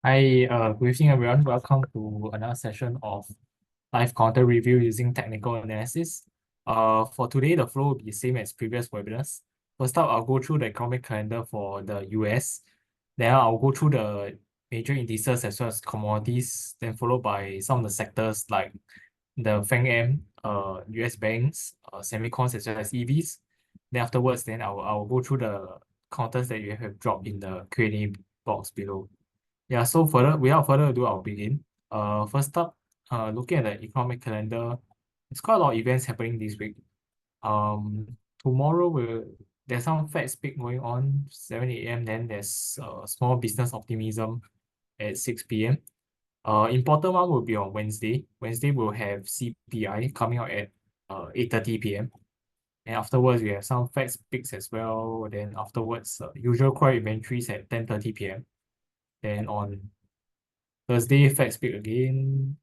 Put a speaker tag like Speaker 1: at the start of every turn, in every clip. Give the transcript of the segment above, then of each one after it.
Speaker 1: Hi, good evening everyone. Welcome to another session of live content review using technical analysis. For today, the flow will be the same as previous webinars. First up, I'll go through the economic calendar for the US. Then I'll go through the major indices as well as commodities, then followed by some of the sectors like the FAANGM, US banks, semicons as well as EVs. Then afterwards, I'll go through the counters that you have dropped in the Q&A box below. Yeah, so without further ado, I'll begin. First up, looking at the economic calendar, there's quite a lot of events happening this week. Tomorrow there's some Fed speak going on 7 a.m. Then there's small business optimism at 6 p.m. Important one will be on Wednesday. Wednesday we'll have CPI coming out at 8:30 p.m. And afterwards we have some Fed speaks as well. Then afterwards, usual core inventories at 10:30 p.m. Then on Thursday, Fed speak again.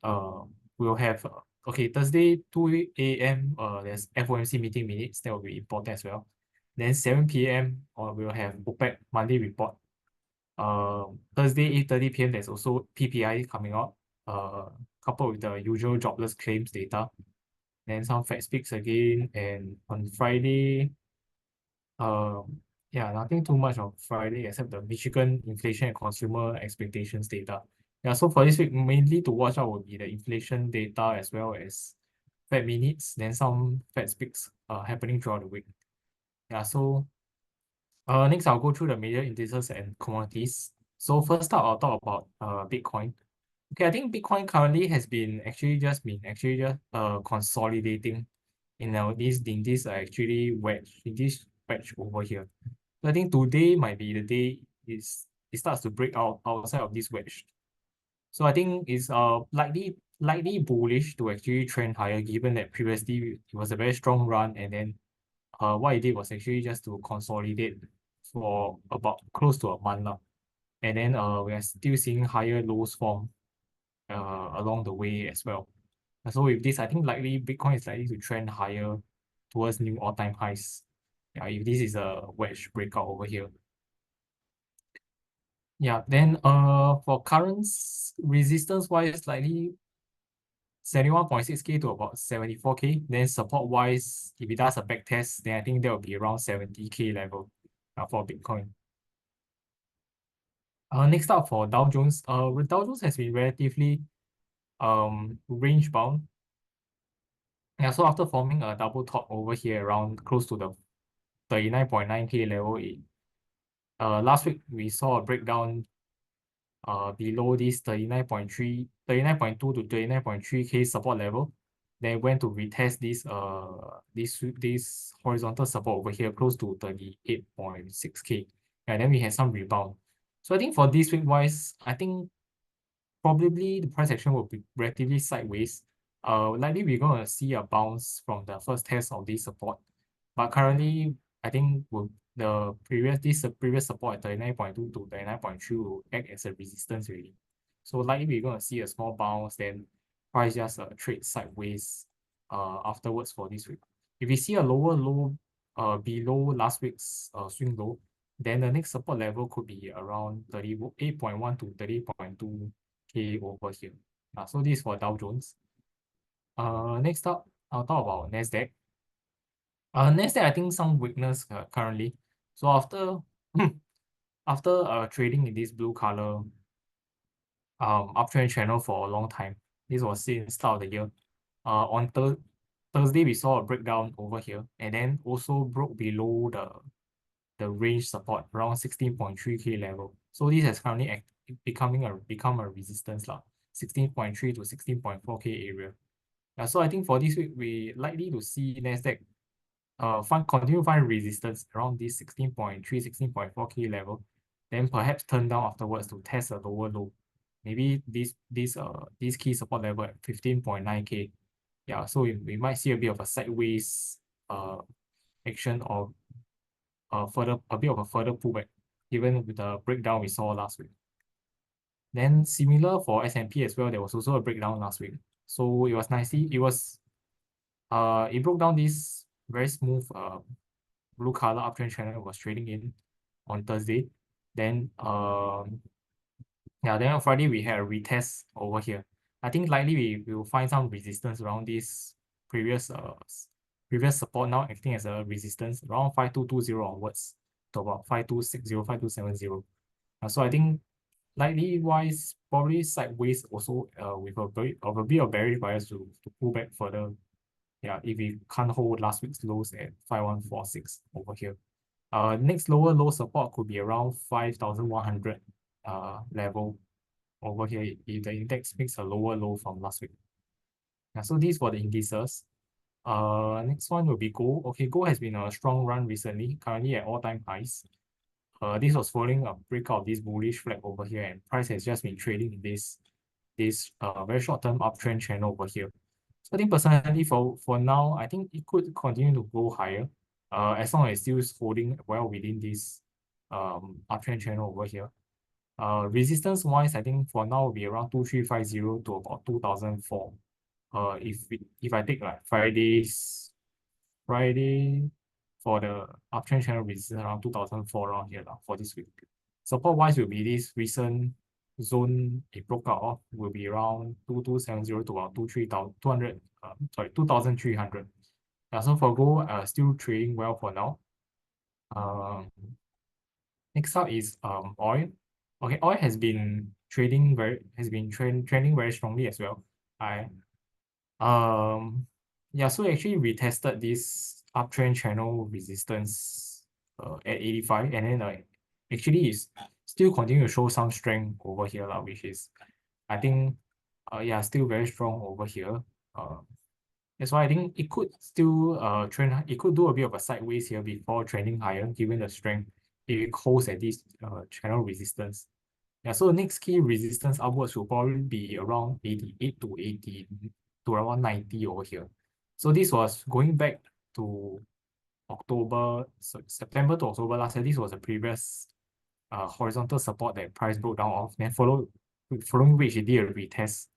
Speaker 1: We'll have Thursday 2 a.m. There's FOMC meeting minutes that will be important as well. Then 7 p.m. We'll have OPEC Monday report. Thursday 8:30 p.m. There's also PPI coming out. Coupled with the usual jobless claims data. Then some Fed speaks again, and on Friday, yeah, nothing too much on Friday except the Michigan inflation and consumer expectations data. Yeah, so for this week, mainly to watch out will be the inflation data as well as Fed minutes, then some Fed speaks happening throughout the week. Yeah, so next I'll go through the major indices and commodities. So first up, I'll talk about Bitcoin. Okay, I think Bitcoin currently has been just consolidating in this actually wedge over here. So I think today might be the day it starts to break out outside of this wedge. So I think it's likely bullish to actually trend higher, given that previously it was a very strong run, and then what it did was actually just to consolidate for about close to a month now. And then we are still seeing higher lows form along the way as well. So with this, I think likely Bitcoin is likely to trend higher towards new all-time highs. Yeah, if this is a wedge breakout over here. Yeah, then for current resistance wise, slightly 71.6K to about 74K. Then support wise, if it does a back test, then I think that will be around 70K level for Bitcoin. Next up for Dow Jones. Dow Jones has been relatively range bound. Yeah, so after forming a double top over here around close to the 39.9K level, last week we saw a breakdown below this 39.2 to 39.3K support level. Then went to retest this horizontal support over here close to 38.6K. And then we had some rebound. So I think for this week wise, I think probably the price action will be relatively sideways. Likely we're going to see a bounce from the first test of this support. But currently, I think the previous support at 39.2 to 39.3 will act as a resistance really. So likely we're going to see a small bounce, then price just trade sideways afterwards for this week. If we see a lower low below last week's swing low, then the next support level could be around 38.1 to 30.2K over here. So this is for Dow Jones. Next up, I'll talk about Nasdaq. Nasdaq, I think some weakness currently. So after trading in this blue color uptrend channel for a long time, this was since start of the year. On Thursday, we saw a breakdown over here, and then also broke below the range support around 16.3K level. So this has currently become a resistance 16.3 to 16.4K area. So I think for this week, we likely to see Nasdaq continue to find resistance around this 16.3, 16.4K level, then perhaps turn down afterwards to test a lower low. Maybe this key support level at 15.9K. Yeah, so we might see a bit of a sideways action or a bit of a further pullback, given with the breakdown we saw last week. Then similar for S&P as well, there was also a breakdown last week. So it was nicely, it broke down this very smooth blue color uptrend channel it was trading in on Thursday. Then Yeah, then on Friday we had a retest over here. I think likely we will find some resistance around this previous previous support now acting as a resistance around 5220 onwards to about 5260, 5270. So I think likely wise probably sideways also with a bit of bearish bias to pull back further. Yeah, if we can't hold last week's lows at 5146 over here. Next lower low support could be around 5100 level over here if the index makes a lower low from last week. Yeah, so these for the indices. Next one will be gold. Okay, gold has been a strong run recently, currently at all-time highs. This was following a breakout of this bullish flag over here, and price has just been trading in this very short-term uptrend channel over here. So I think personally for now, I think it could continue to go higher, as long as it's still holding well within this uptrend channel over here. Resistance wise, I think for now will be around 2350 to about 2004. If I take like Friday for the uptrend channel resistance around 2004 around here for this week. Support wise will be this recent zone it broke out of will be around 2270 to about 23,200 sorry 2300. So for gold still trading well for now. Next up is oil. Okay, oil has been trending very strongly as well. I yeah, so actually we tested this uptrend channel resistance at 85, and then actually is still continue to show some strength over here which is I think yeah, still very strong over here. That's why I think it could still trend. It could do a bit of a sideways here before trending higher, given the strength it holds at this channel resistance. Yeah, so the next key resistance upwards will probably be around 88 to 80 to around 90 over here. So this was going back to September to October last year. This was a previous horizontal support that price broke down off. Then following which it did a retest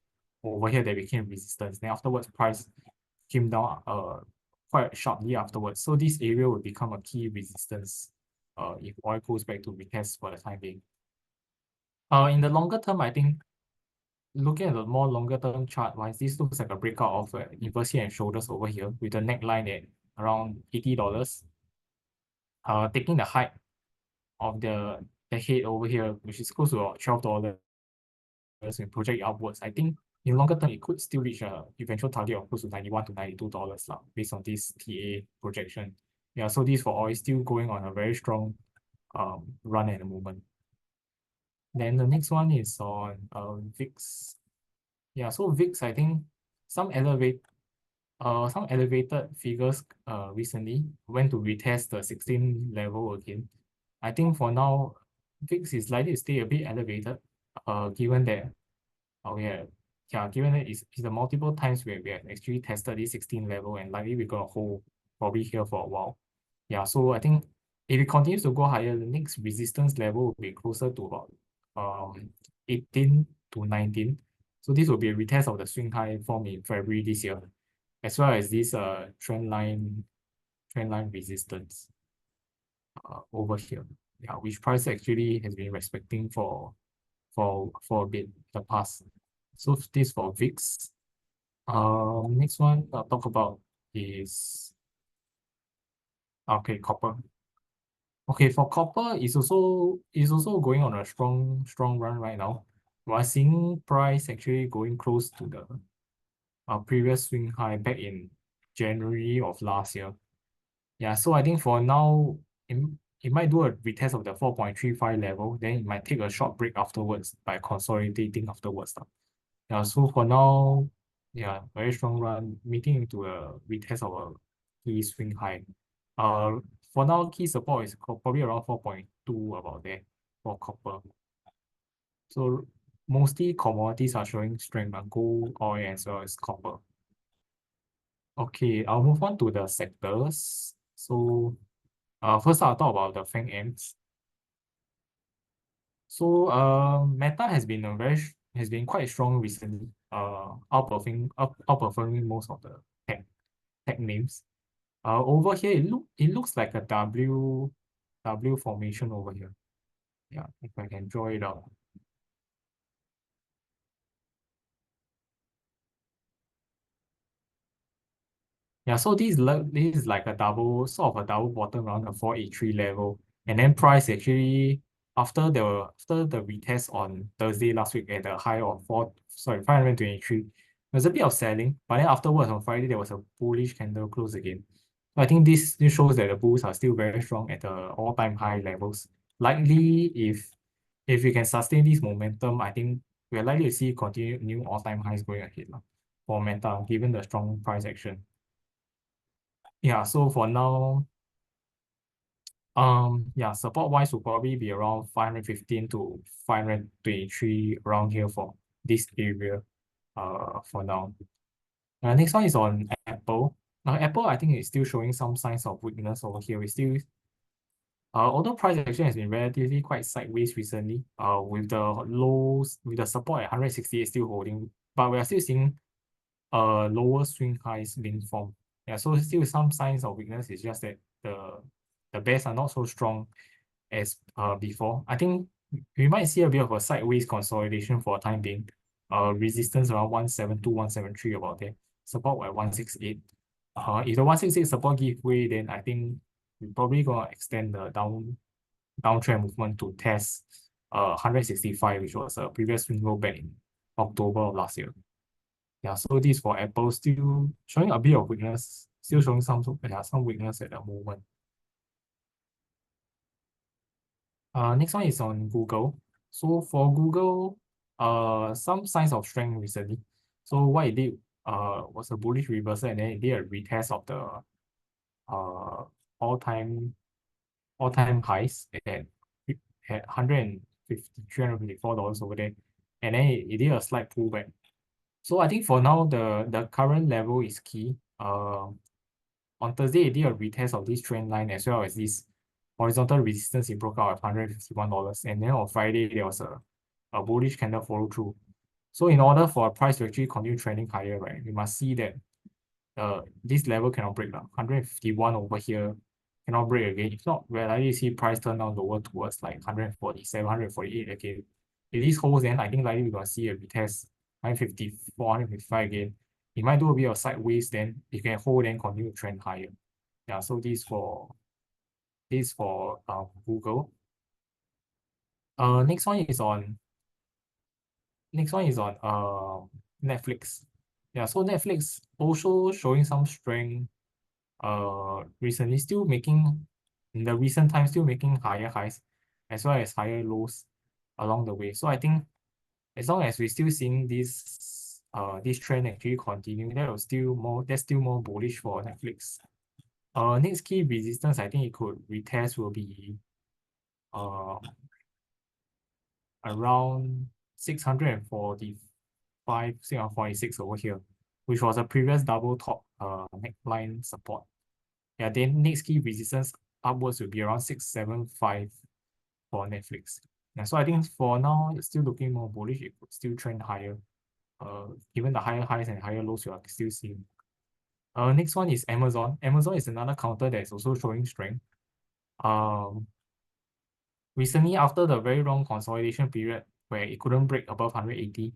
Speaker 1: over here that became resistance. Then afterwards, price came down quite sharply afterwards. So this area will become a key resistance if oil goes back to retest for the time being. In the longer term, I think looking at the more longer term chart wise, this looks like a breakout of inverse head and shoulders over here with the neckline at around $80. Taking the height of the head over here, which is close to about $12 and project it upwards. I think in longer term, it could still reach a eventual target of close to $91 to $92 based on this TA projection. Yeah, so this for oil is still going on a very strong run at the moment. Then the next one is on VIX. Yeah, so VIX, I think some elevated figures recently went to retest the 16 level again. I think for now, VIX is likely to stay a bit elevated, given that given that it's the multiple times where we have actually tested this 16 level and likely we're gonna hold probably here for a while. Yeah, so I think if it continues to go higher, the next resistance level will be closer to about 18 to 19. So this will be a retest of the swing high formed in February this year, as well as this trend line resistance over here. Yeah, which price actually has been respecting for a bit the past. So this for VIX. Next one I'll talk about is copper. Okay, for copper is also going on a strong run right now. We're seeing price actually going close to the previous swing high back in January of last year. Yeah, so I think for now it might do a retest of the 4.35 level, then it might take a short break afterwards by consolidating afterwards. Yeah, so for now, yeah, very strong run, meeting into a retest of a key swing high. For now, key support is probably around 4.2 about there for copper. So mostly commodities are showing strength, gold, oil, as well as copper. Okay, I'll move on to the sectors. So first I'll talk about the FAANGMs. So Meta has been quite strong recently, outperforming most of the tech names. Over here it looks like a W formation over here. Yeah, if I can draw it out. Yeah, so this is like a double sort of a double bottom around the 483 level, and then price actually after the retest on Thursday last week at the high of 523, there's a bit of selling, but then afterwards on Friday there was a bullish candle close again. So I think this shows that the bulls are still very strong at the all-time high levels. Likely, if we can sustain this momentum, I think we're likely to see continued new all-time highs going ahead lah, for Meta, given the strong price action. Yeah, so for now, yeah, support wise will probably be around 515 to 523 around here for this area, for now. Next one is on Apple. Now, Apple, I think is still showing some signs of weakness over here. We still, although price action has been relatively quite sideways recently, with the lows, with the support at 168 still holding, but we are still seeing lower swing highs being formed. Yeah, so still some signs of weakness. It's just that the bears are not so strong as before. I think we might see a bit of a sideways consolidation for a time being. Resistance around 172, 173 about there. Support at 168. If the 168 support give way, then I think we're probably gonna extend the downtrend movement to test 165, which was a previous swing low back in October of last year. Yeah, so this for Apple still showing a bit of weakness, still showing some weakness at the moment. Next one is on Google. So for Google, some signs of strength recently. So what it did was a bullish reversal, and then it did a retest of the uh all-time highs at 150 $354 over there, and then it did a slight pullback. So I think for now the current level is key. On Thursday, it did a retest of this trend line as well as this horizontal resistance it broke out at $151. And then on Friday, there was a bullish candle follow through. So in order for a price to actually continue trending higher, right, we must see that this level cannot break down. 151 over here cannot break again. If not, we're likely to see price turn down lower towards like 147, 148 again. If this holds, then I think likely we're going to see a retest 154, 155 again. It might do a bit of sideways, then it can hold and continue to trend higher. Yeah, so this for Google. Next one is on Netflix. Yeah, so Netflix also showing some strength recently, still making in the recent times, still making higher highs as well as higher lows along the way. So I think as long as we're still seeing this trend actually continue, that's still more bullish for Netflix. Next key resistance I think it could retest will be around 645, 646 over here, which was a previous double top neckline support. Yeah, then next key resistance upwards will be around 675 for Netflix. Yeah, so I think for now it's still looking more bullish. It could still trend higher. Given the higher highs and higher lows you are still seeing. Next one is Amazon. Amazon is another counter that is also showing strength. Recently, after the very long consolidation period where it couldn't break above 180,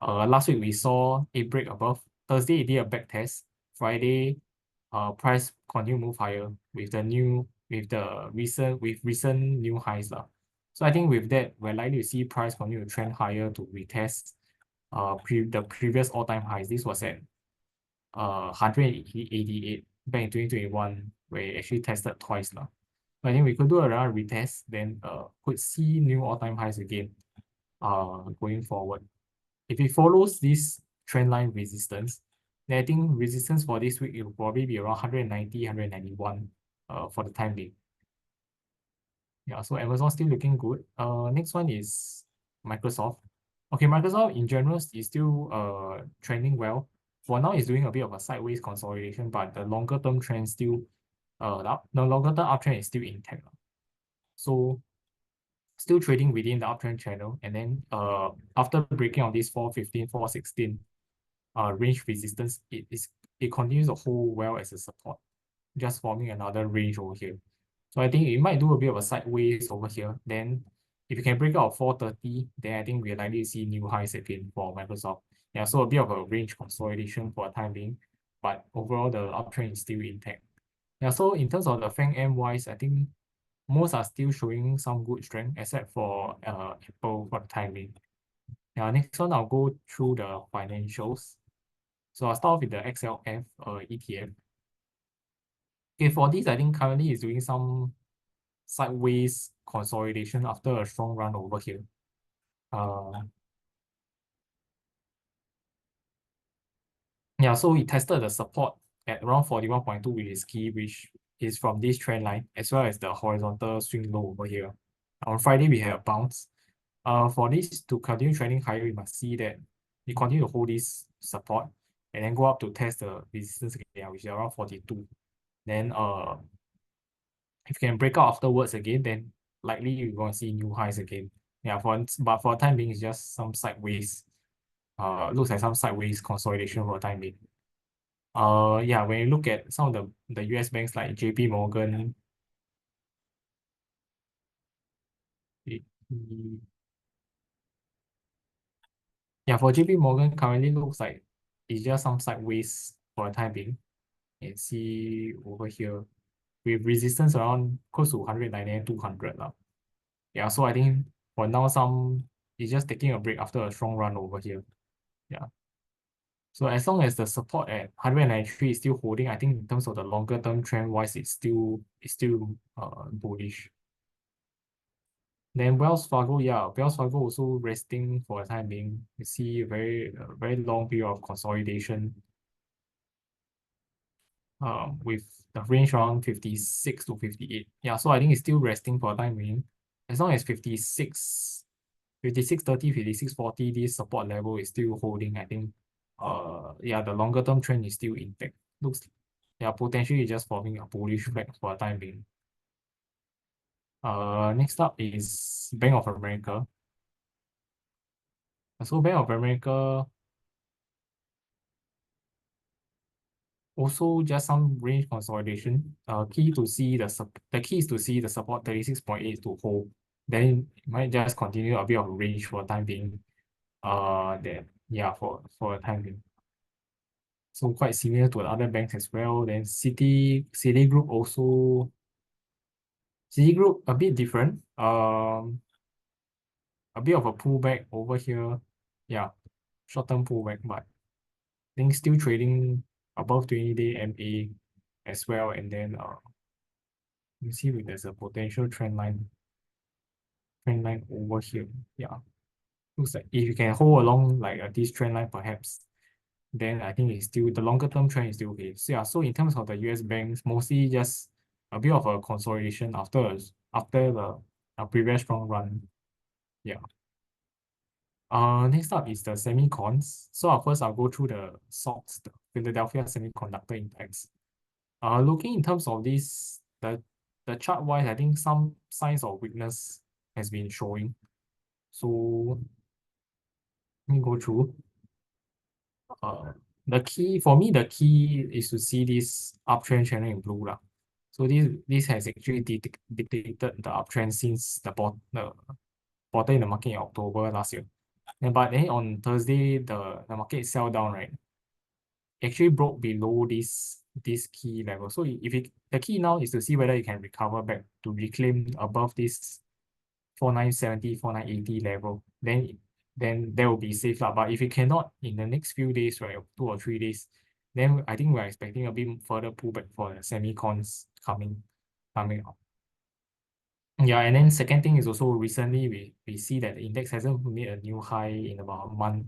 Speaker 1: last week we saw it break above. Thursday it did a back test. Friday, price continue move higher with recent new highs lah. So I think with that, we're likely to see price continue to trend higher to retest the previous all-time highs. This was at 188 back in 2021, where it actually tested twice lah. I think we could do around retest, then could see new all-time highs again going forward. If it follows this trend line resistance, then I think resistance for this week it will probably be around 190, 191 for the time being. Yeah, so Amazon still looking good. Next one is Microsoft. Okay, Microsoft in general is still trending well. For now, it's doing a bit of a sideways consolidation, but the longer term trend still the longer term uptrend is still intact. So still trading within the uptrend channel, and then after breaking of this 415, 416 range resistance, it continues to hold well as a support, just forming another range over here. So I think it might do a bit of a sideways over here. Then if you can break out 430, then I think we're likely to see new highs again for Microsoft. Yeah, so a bit of a range consolidation for a time being. but overall the uptrend is still intact. Yeah, so in terms of the FAANGM wise, I think most are still showing some good strength, except for Apple for the time being. Yeah, next one I'll go through the financials. So I'll start off with the XLF ETF. Okay, for this, I think currently is doing some sideways consolidation after a strong run over here. Yeah, so it tested the support at around 41.2, which is key, which is from this trend line, as well as the horizontal swing low over here. On Friday, we had a bounce. For this to continue trending higher, we must see that we continue to hold this support and then go up to test the resistance again, which is around 42. Then if you can break out afterwards again, then likely you're going to see new highs again. Yeah, but for the time being, it's just some sideways. Looks like some sideways consolidation for the time being. Yeah, when you look at some of the US banks like JP Morgan, it- yeah, for JP Morgan currently looks like it's just some sideways for the time being. You can see over here with resistance around close to 190 and 200 lah. Yeah, so I think for now it's just taking a break after a strong run over here. Yeah. So as long as the support at 193 is still holding, I think in terms of the longer term trend wise, it's still bullish. Then Wells Fargo, yeah, Wells Fargo also resting for the time being. You see a very long period of consolidation with the range around 56 to 58. Yeah, so I think it's still resting for the time being. As long as 56.30, 56.40, this support level is still holding, I think yeah, the longer term trend is still intact. Looks yeah, potentially just forming a bullish flag for the time being. Next up is Bank of America. So Bank of America also just some range consolidation. The key is to see the support 36.8 to hold. Then it might just continue a bit of range for the time being. Then yeah, for the time being. So quite similar to the other banks as well. Then Citigroup also Citigroup a bit different. A bit of a pullback over here. Yeah, short-term pullback, but I think still trading above 20-day MA as well. And then you see there's a potential trend line over here. Yeah. Looks like if you can hold along like this trend line perhaps, then I think it's still the longer term trend is still okay. So yeah, so in terms of the US banks, mostly just a bit of a consolidation after the previous strong run. Yeah. Next up is the semicons. So first I'll go through the SOX, the Philadelphia Semiconductor Index. Looking in terms of this, the chart wise, I think some signs of weakness has been showing. So let me go through. The key is to see this uptrend channel in blue lah. So this has actually dictated the uptrend since the bottom in the market in October last year. But then on Thursday, the market sell down, right? Actually broke below this key level. So the key now is to see whether you can recover back to reclaim above this 4970, 4980 level. Then that will be safe lah. But if it cannot in the next few days, right, 2 or 3 days, then I think we're expecting a bit further pullback for the semicons coming out. Yeah, and then second thing is also recently we see that the index hasn't made a new high in about a month.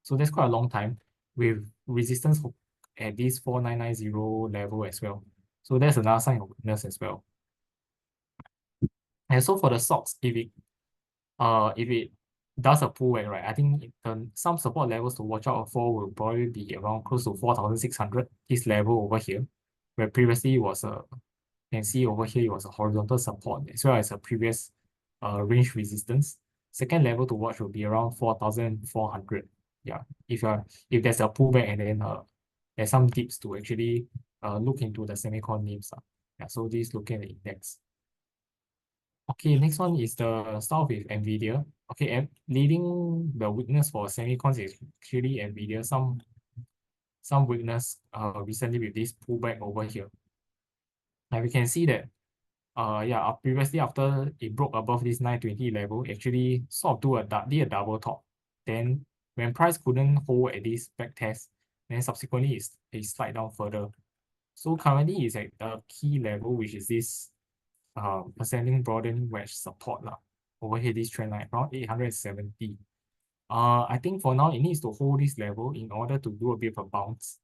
Speaker 1: So that's quite a long time with resistance at this 4990 level as well. So that's another sign of weakness as well. And so for the stocks, if it does a pullback, right, I think some support levels to watch out for will probably be around close to 4,600, this level over here, where previously was you can see over here it was a horizontal support as well as a previous range resistance. Second level to watch will be around 4,400. Yeah, if there's a pullback and then there's some dips to actually look into the semicon names. Yeah, so this looking at the index. Okay, next one is the start with NVIDIA. Okay, and leading the weakness for semicons is actually NVIDIA. some weakness recently with this pullback over here. And we can see that yeah, previously after it broke above this 920 level, actually sort of did a double top. Then when price couldn't hold at this back test, then subsequently it slide down further. So currently it's at the key level, which is this ascending broadening wedge support lah. Over here, this trend line around 870. I think for now it needs to hold this level in order to do a bit of a bounce.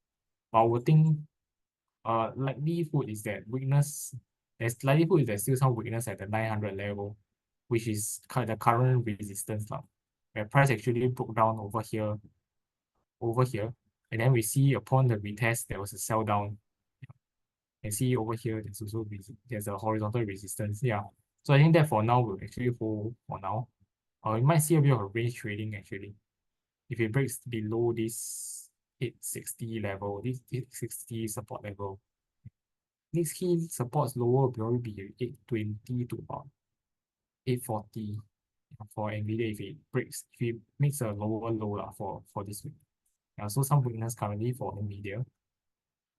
Speaker 1: But I would think likelihood is that there's still some weakness at the 900 level, which is the current resistance now, where price actually broke down over here, and then we see upon the retest there was a sell down. And see over here there's also there's a horizontal resistance. Yeah, so I think that for now will actually hold for now. You might see a bit of a range trading actually if it breaks below this 860 level, this 860 support level. Next key supports lower will probably be 820 to about 840 for NVIDIA if it makes a lower low for this week. So some weakness currently for NVIDIA.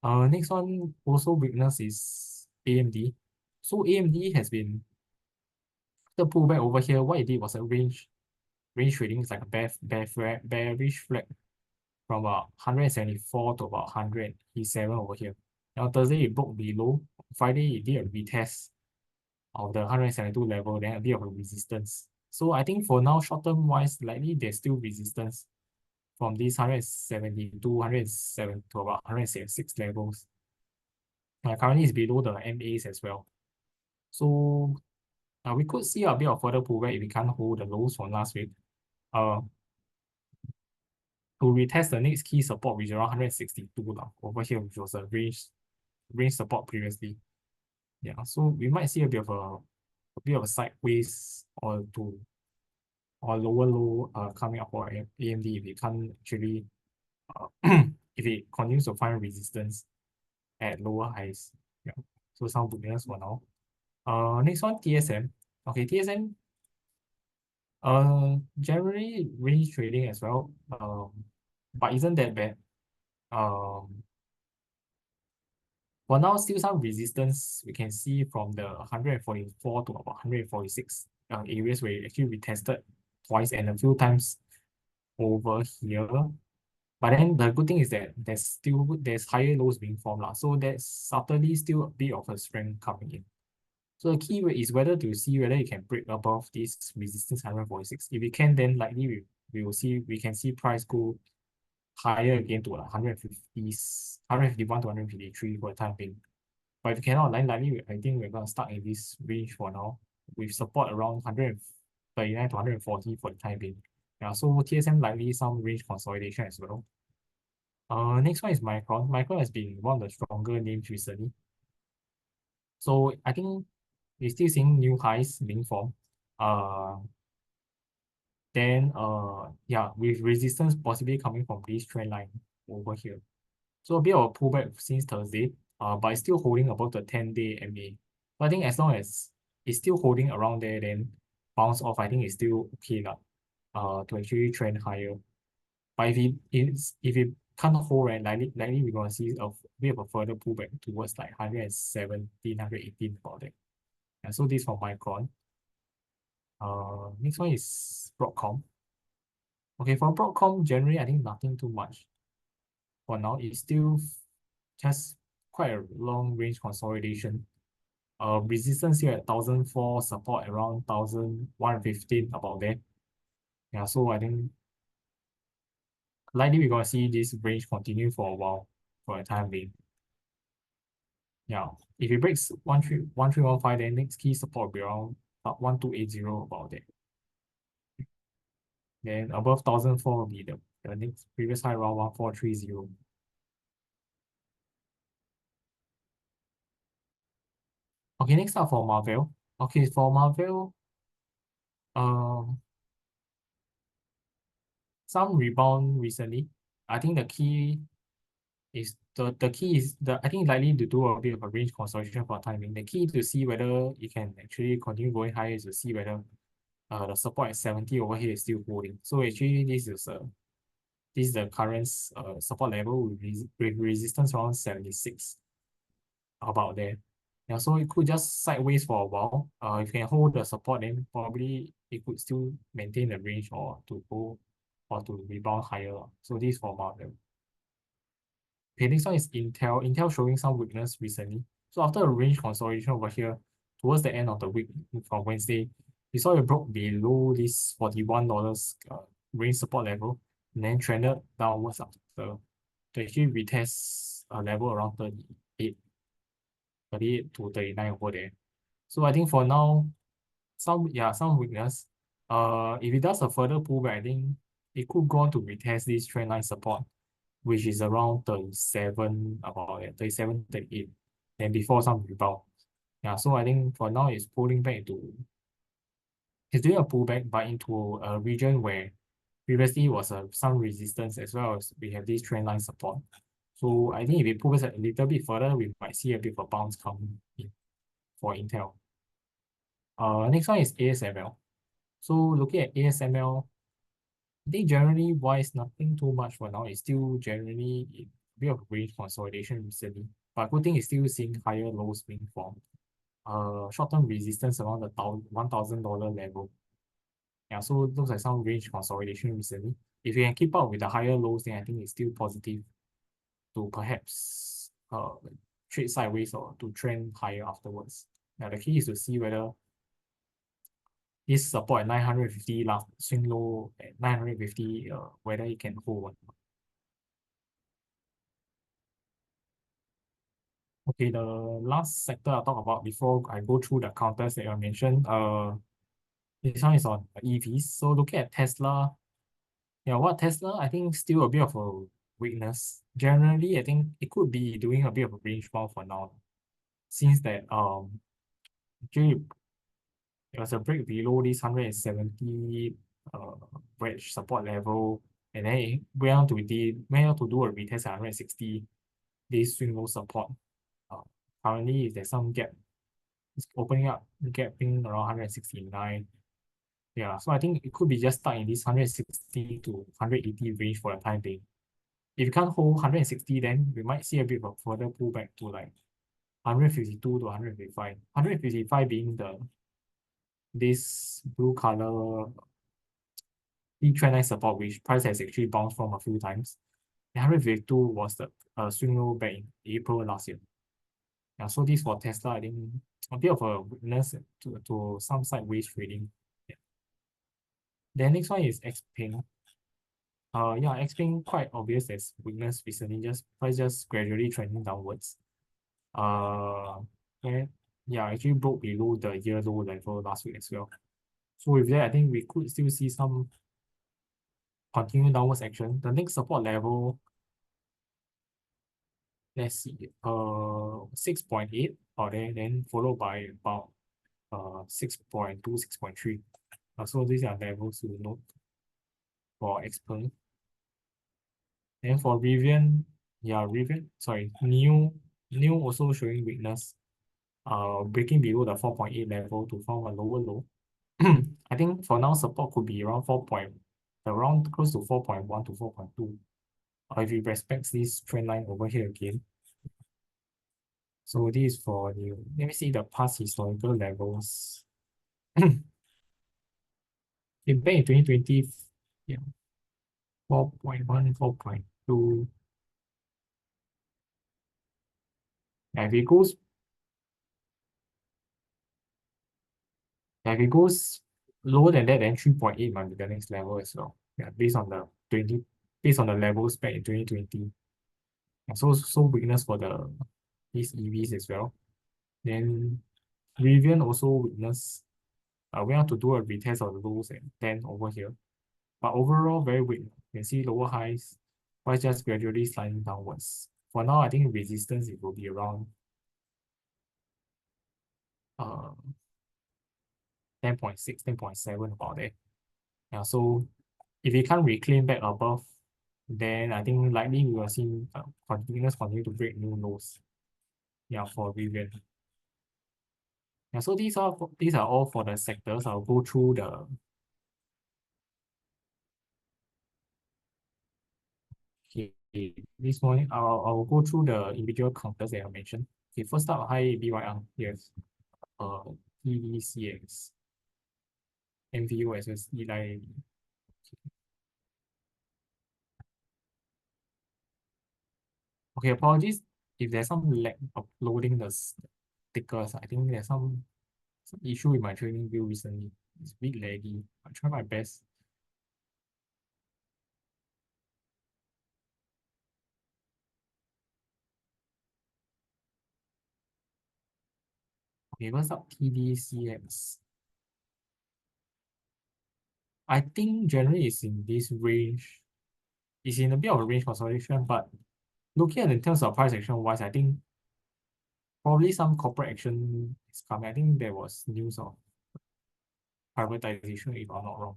Speaker 1: Next one also weakness is AMD. So AMD has been the pullback over here. What it did was a range trading. It's like a bearish flag from about 174 to about 187 over here. Now Thursday it broke below. Friday it did a retest of the 172 level, then a bit of a resistance. So I think for now, short term wise, likely there's still resistance from these 172, 107 to about 176 levels. Currently it's below the MAs as well. So we could see a bit of further pullback if we can't hold the lows from last week. To retest the next key support, which is around 162 over here, which was a range support previously. Yeah, so we might see a bit of a sideways or lower low coming up for AMD if it can't actually if it continues to find resistance at lower highs. Yeah, so some weakness for now. Next one, TSM. Okay, TSM generally range trading as well, but isn't that bad. For now, still some resistance we can see from the 144 to about 146 areas where it actually retested twice and a few times over here. But then the good thing is that there's higher lows being formed lah. So there's subtly still a bit of a strength coming in. So the key is whether to see whether it can break above this resistance 146. If it can, then likely we can see price go higher again to 150s, 151 to 153 for the time being. But if you cannot, then likely I think we're gonna start in this range for now, with support around 139 to 140 for the time being. Yeah, so TSM likely some range consolidation as well. Next one is Micron. Micron has been one of the stronger names recently. So I think we're still seeing new highs being formed. Then yeah, with resistance possibly coming from this trend line over here. So a bit of a pullback since Thursday, but it's still holding above the 10-day MA. But I think as long as it's still holding around there, then bounce off, I think it's still okay to actually trend higher. But if it can't hold, right, likely we're gonna see a bit of a further pullback towards like 117, 118 about that. And so this for Micron. Next one is Broadcom. Okay, for Broadcom, generally I think nothing too much. For now, it's still just quite a long range consolidation. Resistance here at 1004, support around 1115 about there. Yeah, so I think likely we're gonna see this range continue for a while for the time being. Yeah, if it breaks 1315, then next key support will be around 1280 about there. Then above 1004 will be the next previous high around 1430. Okay, next up for Marvell. Okay, for Marvell, some rebound recently. I think the key is I think likely to do a bit of a range consolidation for timing. The key to see whether it can actually continue going higher is to see whether the support at 70 over here is still holding. So actually this is This is the current support level with resistance around 76, about there. Yeah, so it could just sideways for a while. If you can hold the support, then probably it could still maintain the range or to go or to rebound higher. So this is for market. Okay, next one is Intel. Intel showing some weakness recently. So after a range consolidation over here, towards the end of the week from Wednesday, we saw it broke below this $41 range support level and then trended downwards after to actually retest a level around 38 to 39 over there. So I think for now, some weakness. If it does a further pullback, I think it could go on to retest this trend line support, which is around 37, about 37, 38, then before some rebound. Yeah, so I think for now it's pulling back it's doing a pullback, but into a region where previously was some resistance, as well as we have this trend line support. So I think if it pulls a little bit further, we might see a bit of a bounce coming in for Intel. Next one is ASML. So looking at ASML, I think generally wise, nothing too much for now. It's still generally in a bit of range consolidation recently. But good thing is still seeing higher lows being formed. Short-term resistance around the $1,000 level. Yeah, so it looks like some range consolidation recently. If you can keep up with the higher lows, then I think it's still positive to perhaps trade sideways or to trend higher afterwards. Now the key is to see whether this support at 950 last swing low at 950, whether it can hold or not. Okay, the last sector I'll talk about before I go through the counters that I mentioned, this one is on EVs. So looking at Tesla, yeah, what Tesla, I think still a bit of a weakness. Generally, I think it could be doing a bit of a range bound for now, since that actually it was a break below this 170 wedge support level, and then it went on to do a retest at 160 this swing low support. Uh, Currently, there's some gap. It's opening up, gapping around 169. Yeah, so I think it could be just stuck in this 160 to 180 range for the time being. If you can't hold 160, then we might see a bit of a further pullback to like 152 to 155. 155 being this blue color trend line support, which price has actually bounced from a few times. 152 was the swing low back in April last year. Yeah, so this for Tesla, I think a bit of a weakness to some sideways trading. Yeah. Then next one is Xpeng. Yeah, Xpeng quite obvious as weakness recently, just price just gradually trending downwards. And yeah, actually broke below the year low level last week as well. So with that, I think we could still see some continued downwards action. The next support level, let's see, 6.8 or there, then followed by about 6.2, 6.3. So these are levels to note for Xpeng. Then for Rivian, yeah, Rivian, sorry, new also showing weakness, breaking below the 4.8 level to form a lower low. I think for now support could be around around close to 4.1 to 4.2. If it respects this trend line over here again. So this is for new. Let me see the past historical levels. In back in 2020, yeah, 4.1, 4.2. If it goes If it goes lower than that, then 3.8 might be the next level as well. Yeah, based on the levels back in 2020. And so weakness for these EVs as well. Then Rivian also witness we have to do a retest of the lows at 10 over here. But overall very weak. You can see lower highs, price just gradually sliding downwards. For now, I think resistance it will be around 10.6, 10.7 about there. Yeah, so if it can't reclaim back above, then I think likely we will see continue to break new lows. Yeah, for Vivian. Yeah, so these are all for the sectors. I'll go through this morning I'll go through the individual counters that I mentioned. Okay, first up, hi BYR. Yes. Uh, TDCX, MVO as well as Eli. Okay, apologies if there's some lag of loading the stickers. I think there's some issue with my trading view recently. It's a bit laggy. I'll try my best. Okay, what's up TDCX? I think generally it's in this range. It's in a bit of a range consolidation, but looking at in terms of price action wise, I think probably some corporate action is coming. I think there was news of privatization, if I'm not wrong.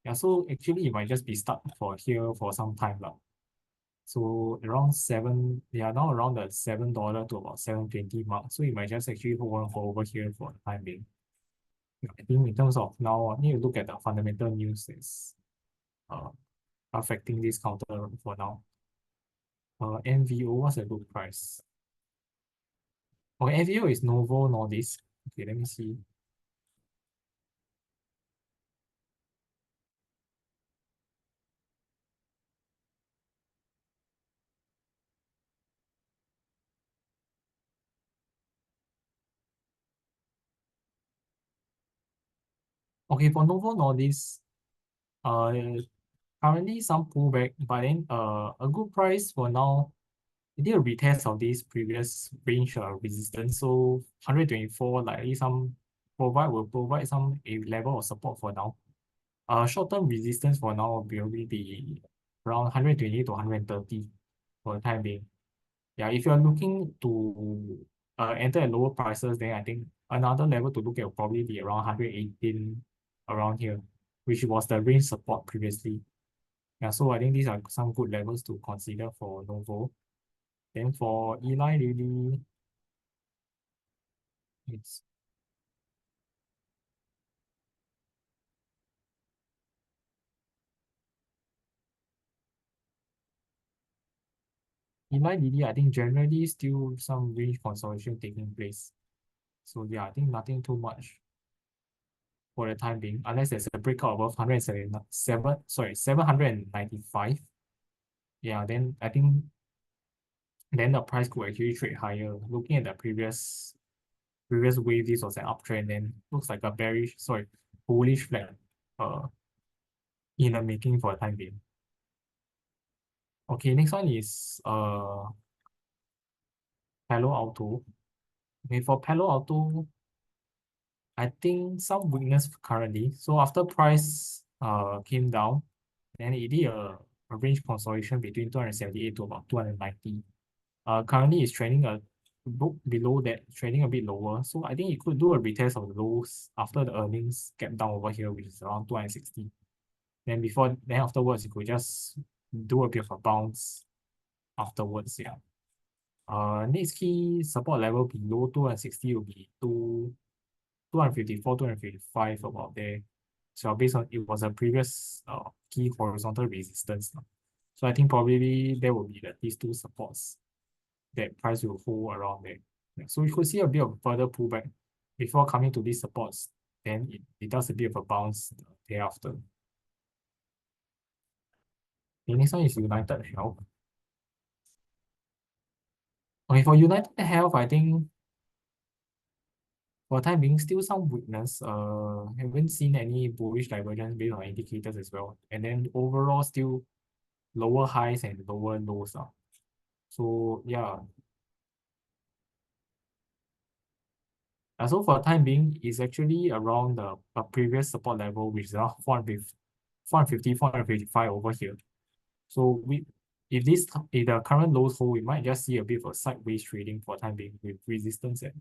Speaker 1: Yeah, so actually it might just be stuck for here for some time now. So around seven, they are now around the $7 to about 7.20 mark. So you might just actually hold on for over here for the time being. I think in terms of now, I need to look at the fundamental news that's uh, affecting this counter for now. NVO, what's a good price? Okay, NVO is Novo Nordisk. Okay, let me see. Okay, for Novo Nordisk, uh, currently some pullback, but then a good price for now. It did a retest of this previous range resistance. So 124 likely some will provide some a level of support for now. Short-term resistance for now will probably be around 120 to 130 for the time being. Yeah, if you're looking to enter at lower prices, then I think another level to look at will probably be around 118 around here, which was the range support previously. Yeah, so I think these are some good levels to consider for Novo. Then for Eli Lilly, it's Eli Lilly, I think generally still some range consolidation taking place. So yeah, I think nothing too much for the time being, unless there's a breakout above 177, sorry, 795. Yeah, then I think then the price could actually trade higher. Looking at the previous wave, this was an uptrend, then looks like a bearish, sorry, bullish flag uh in the making for the time being. Okay, next one is Palo Alto. Okay, for Palo Alto, I think some weakness currently. So after price came down, then it did a range consolidation between 278 to about 290. Currently it's trading a book below that, trading a bit lower. So I think it could do a retest of the lows after the earnings gap down over here, which is around 260. Then afterwards it could just do a bit of a bounce afterwards. Yeah. Next key support level below 260 will be 254, 255 about there. So based on it was a previous key horizontal resistance. So I think probably there will be these two supports that price will hold around there. Yeah, so we could see a bit of further pullback before coming to these supports. Then it does a bit of a bounce thereafter. The next one is United Health. Okay, for United Health, I think for the time being, still some weakness. Haven't seen any bullish divergence based on indicators as well. And then overall, still lower highs and lower lows. So yeah. So for the time being, it's actually around the previous support level, which is around 450, 455 over here. So if the current lows hold, we might just see a bit of a sideways trading for the time being with resistance at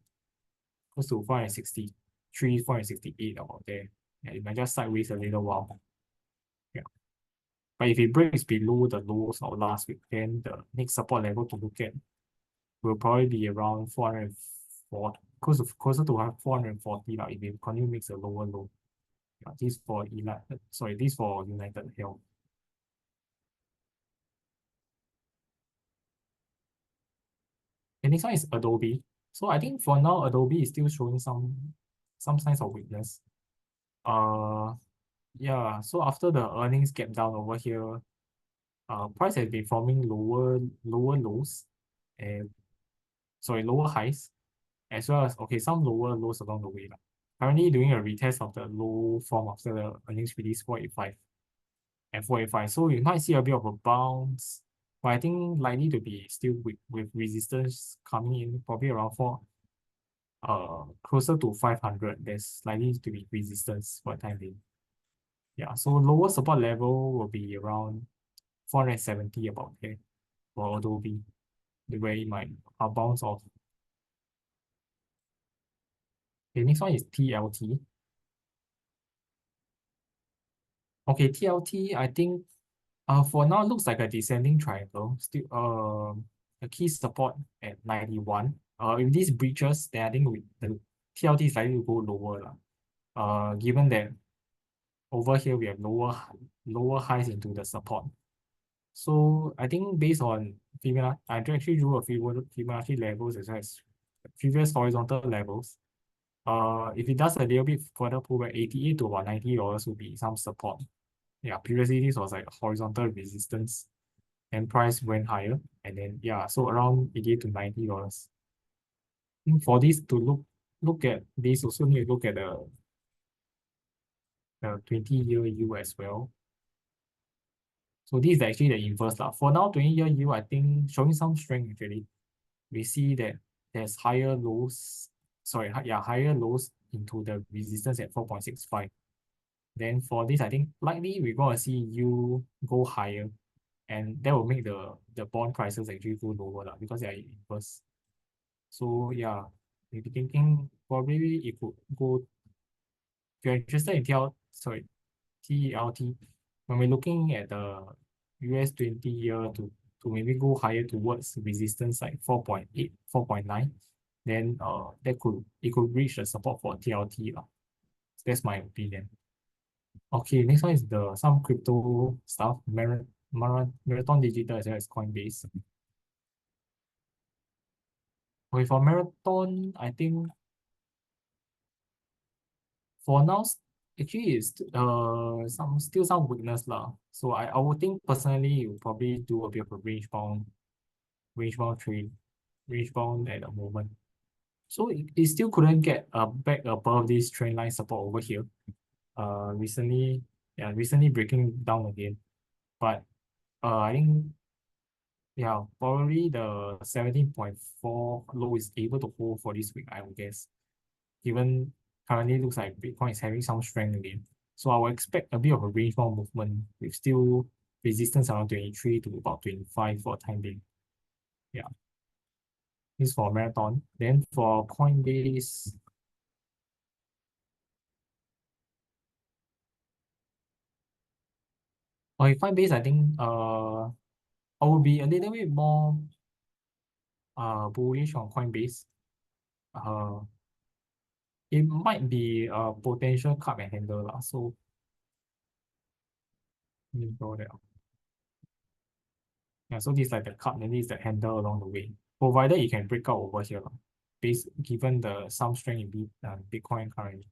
Speaker 1: close to 463, 468 about there. Yeah, it might just sideways a little while. Yeah. But if it breaks below the lows of last week, then the next support level to look at will probably be around 440, closer to 440 if it continue makes a lower low. Yeah, this for United Health. The next one is Adobe. So I think for now, Adobe is still showing some signs of weakness. Uh, yeah. So after the earnings gap down over here, price has been forming lower lows, and sorry, lower highs, as well as okay some lower lows along the way. Currently doing a retest of the low form after the earnings release 485 and 485. So you might see a bit of a bounce, but I think likely to be still with resistance coming in probably around closer to 500. There's likely to be resistance for the time being. Yeah, so lower support level will be around 470 about there for Adobe, the way it might bounce off. Okay, next one is TLT. Okay, TLT, I think for now looks like a descending triangle. Still a key support at 91. If these breaches, then I think the TLT is likely to go lower. Given that over here we have lower highs into the support. So I think based on Fibonacci, I actually drew a Fibonacci levels as well as previous horizontal levels. If it does a little bit further pullback, 88 to about $90 would be some support. Yeah, previously this was like horizontal resistance and price went higher. And then yeah, so around 88 to $90. For this to look at this, also need to look at the 20-year U as well. So this is actually the inverse lah. For now, 20-year U, I think showing some strength actually. We see that there's higher lows, higher lows into the resistance at 4.65. Then for this, I think likely we're going to see U go higher, and that will make the bond prices actually go lower lah, because they are inverse. So yeah, maybe thinking probably it could go. If you're interested in TLT, when we're looking at the US 20-year to maybe go higher towards resistance like 4.8, 4.9, then it could reach the support for TLT lah. That's my opinion. Okay, next one is the some crypto stuff, Marathon Digital as well as Coinbase. Okay, for Marathon, I think for now, actually it's still some weakness lah. So I would think personally you probably do a bit of a range bound trade, range bound at the moment. So it still couldn't get back above this trend line support over here. Recently breaking down again. But I think yeah, probably the 17.4 low is able to hold for this week, I would guess. Given currently looks like Bitcoin is having some strength again. So I will expect a bit of a range bound movement with still resistance around 23 to about 25 for time being. Yeah. This is for Marathon. Then for Coinbase, okay, Coinbase, I think I will be a little bit more bullish on Coinbase. Uh it might be a potential cup and handle lah. So let me go there. Yeah, so this is like the cup, and this is the handle along the way. Provided it can break out over here, given some strength in Bitcoin currently.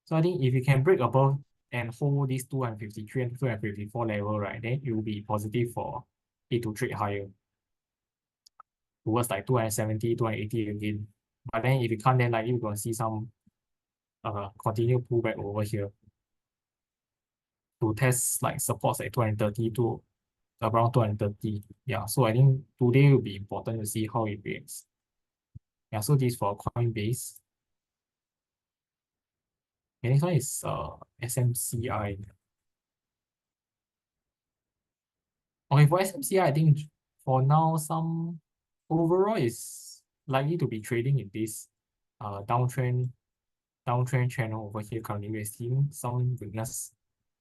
Speaker 1: So I think if you can break above and hold this 253 and 254 level, right, then it will be positive for it to trade higher towards like 270, 280 again. But then if you can't, then like you're gonna see some continued pullback over here to test like supports at 230 to around 230. Yeah, so I think today will be important to see how it reacts. Yeah, so this for Coinbase. The next one is SMCI. Okay, for SMCI, I think for now some overall is likely to be trading in this downtrend channel over here. Currently, we're seeing some weakness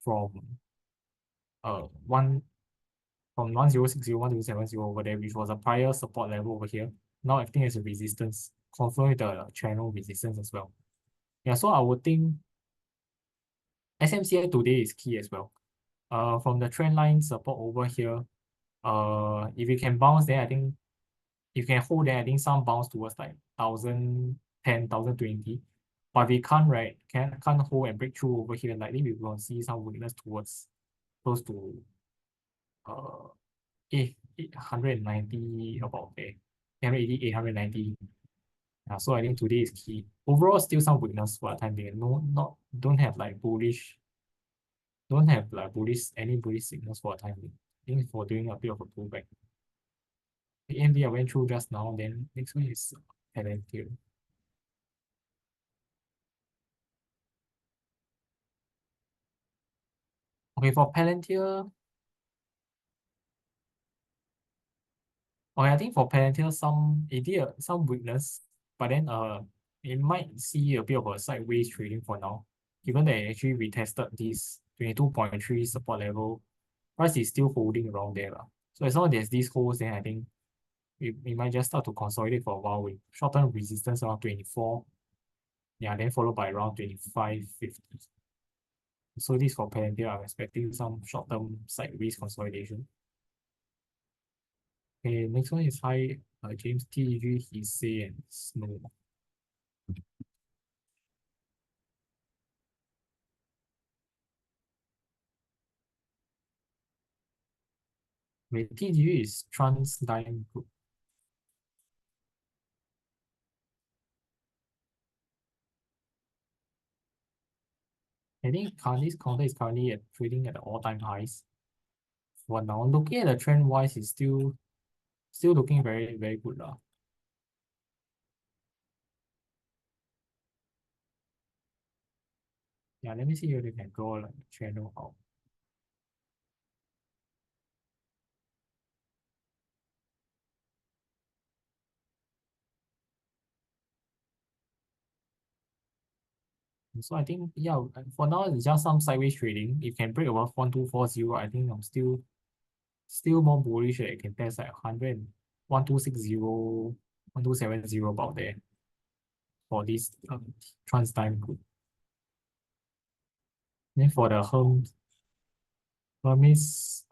Speaker 1: from one from 1060, 1070 over there, which was a prior support level over here. Now acting as a resistance, confirm the channel resistance as well. Yeah, so I would think SMCI today is key as well. From the trend line support over here, if it can bounce, then I think you can hold there, I think some bounce towards like 1010, 1020. But if we can't, right, can't hold and break through over here, likely we will see some weakness towards close to uh 890 about there. 880, 890. So I think today is key. Overall, still some weakness for the time being. No, not don't have like bullish, don't have like any bullish signals for the time being. I think for doing a bit of a pullback. The AMD I went through just now, then next one is Palantir. Okay, for Palantir, okay, I think for Palantir, it did some weakness, but then it might see a bit of a sideways trading for now, given that it actually retested this 22.3 support level. Price is still holding around there. So as long as there's these holes, then I think we might just start to consolidate for a while with short-term resistance around 24. Yeah, then followed by around 25.50. So this for Palantir, I'm expecting some short-term sideways consolidation. Okay, next one is high James TG, Hisse, and Snow. Wait, TG is TransDigm Group. I think this counter is currently trading at the all-time highs. For now, looking at the trend wise, it's still looking very, very good. Yeah, let me see if we can draw like the channel out. So I think, yeah, for now it's just some sideways trading. If you can break above 1240, I think I'm still more bullish that it can test like 100, 1260, 1270 about there for this TransDigm Group. Then for the Hermes,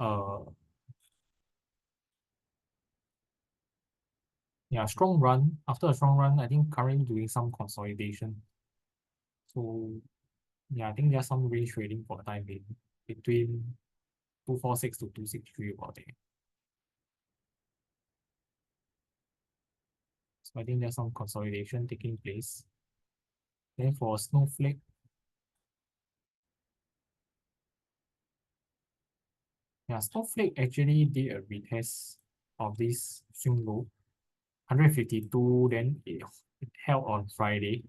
Speaker 1: yeah, strong run. After a strong run, I think currently doing some consolidation. So yeah, I think there's some range trading for the time being between 246 to 263 about there. So I think there's some consolidation taking place. Then for Snowflake, yeah, Snowflake actually did a retest of this swing low, 152, then it held on Friday.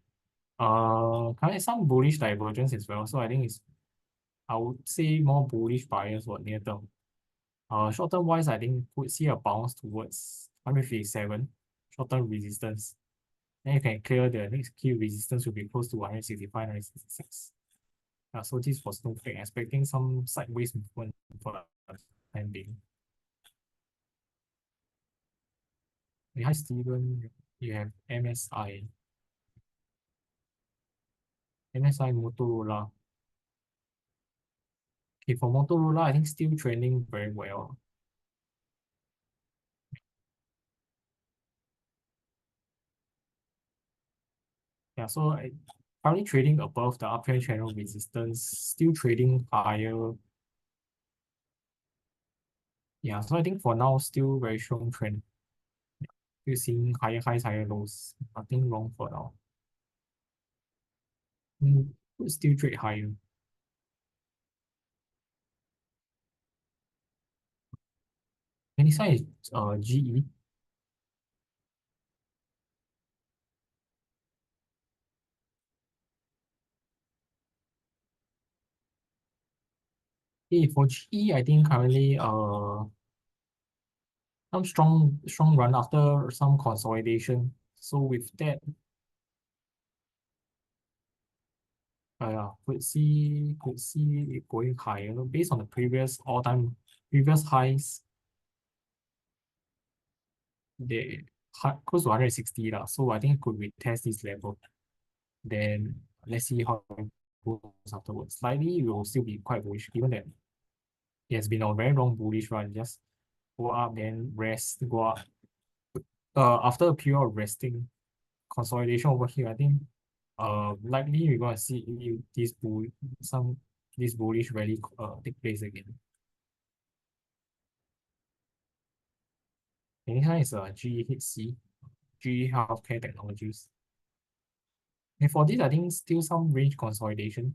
Speaker 1: Kind of some bullish divergence as well. So I think I would say more bullish buyers for near term. Short term wise, I think would see a bounce towards 157, short term resistance. Then you can clear the next key resistance will be close to 165, 166. So this was Snowflake, expecting some sideways movement for the time being. Hi, Steven. You have MSI. MSI Motorola. Okay, for Motorola, I think still trending very well. Yeah, so currently trading above the uptrend channel resistance, still trading higher. Yeah, so I think for now, still very strong trend. Still seeing higher highs, higher lows. Nothing wrong for now. Still trade higher. And this one is GE. Okay, for GE, I think currently some strong run after some consolidation. So with that, yeah, could see it going higher based on the previous highs. They close to 160 lah. So I think it could retest this level. Then let's see how it goes afterwards. Slightly, we will still be quite bullish, given that it has been a very long bullish run. Just go up, then rest, go up, after a period of resting consolidation over here, I think likely we're gonna see some this bullish rally take place again. And here is GHC, GE Healthcare Technologies. And for this, I think still some range consolidation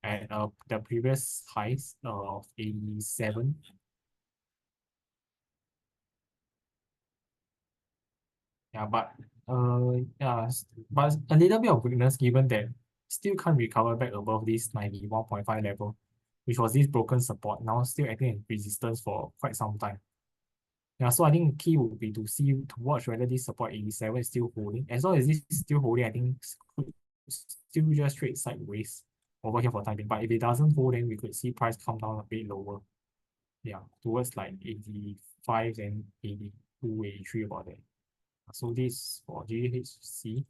Speaker 1: at the previous highs of 87. Yeah, but a little bit of weakness given that still can't recover back above this 91.5 level, which was this broken support, now still acting as resistance for quite some time. Yeah, so I think key would be to watch whether this support 87 is still holding. As long as this is still holding, I think could still just trade sideways over here for time being. But if it doesn't hold, then we could see price come down a bit lower. Yeah, towards like 85 and 82, 83 about that. So this for GHC.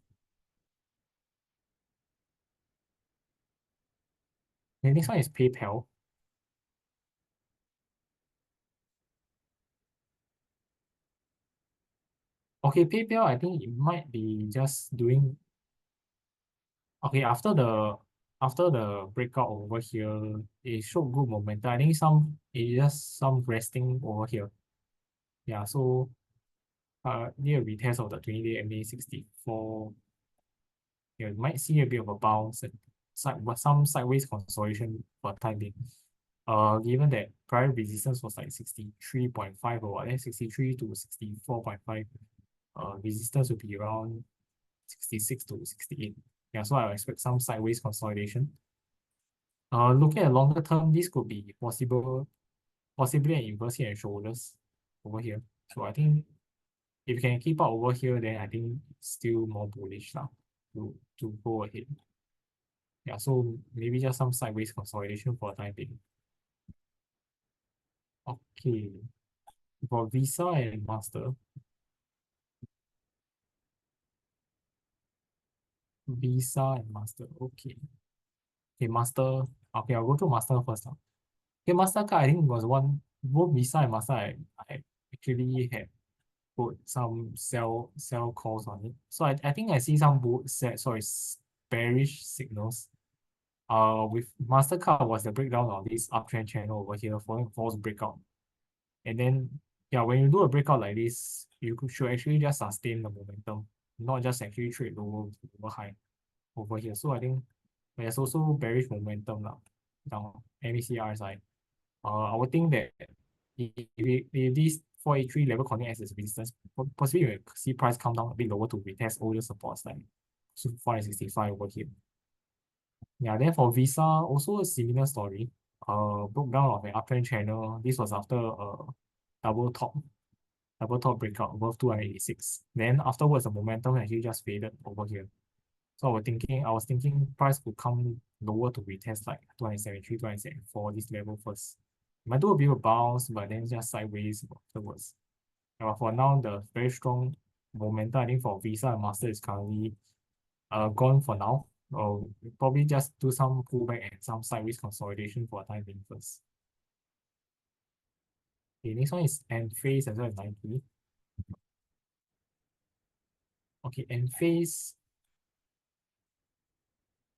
Speaker 1: The next one is PayPal. Okay, PayPal, I think it might be just doing okay after the breakout over here. It showed good momentum. I think it's just some resting over here. Yeah, so near retest of the 20-day MA 64. You might see a bit of a bounce and some sideways consolidation for time being. Given that prior resistance was like 63.5 or what, 63 to 64.5. Resistance would be around 66 to 68. Yeah, so I expect some sideways consolidation. Looking at longer term, this could be possibly an inverse head and shoulders over here. So I think if you can keep up over here, then I think it's still more bullish now to go ahead. Yeah, so maybe just some sideways consolidation for a time being. Okay, for Visa and Master. Visa and Master. Okay. Okay, Master. Okay, I'll go to Master first. Okay, Mastercard, I think was both Visa and Master, I actually had put some sell calls on it. So I think I see some bearish signals. With Mastercard was the breakdown of this uptrend channel over here following false breakout. And then yeah, when you do a breakout like this, should actually just sustain the momentum, not just actually trade lower high over here. So I think there's also bearish momentum now down MEC RSI. I would think that if this 483 level continues as resistance, possibly we will see price come down a bit lower to retest older supports like 465 over here. Yeah, then for Visa, also a similar story. Broke down of an uptrend channel. This was after a double top breakout above 286. Then afterwards, the momentum actually just faded over here. So I was thinking price could come lower to retest like 273, 274 this level first. It might do a bit of bounce, but then just sideways afterwards. For now, the very strong momentum I think for Visa and Master is currently gone for now. Probably just do some pullback and some sideways consolidation for a time being first. Okay, next one is Enphase as well as Nike. Okay, Enphase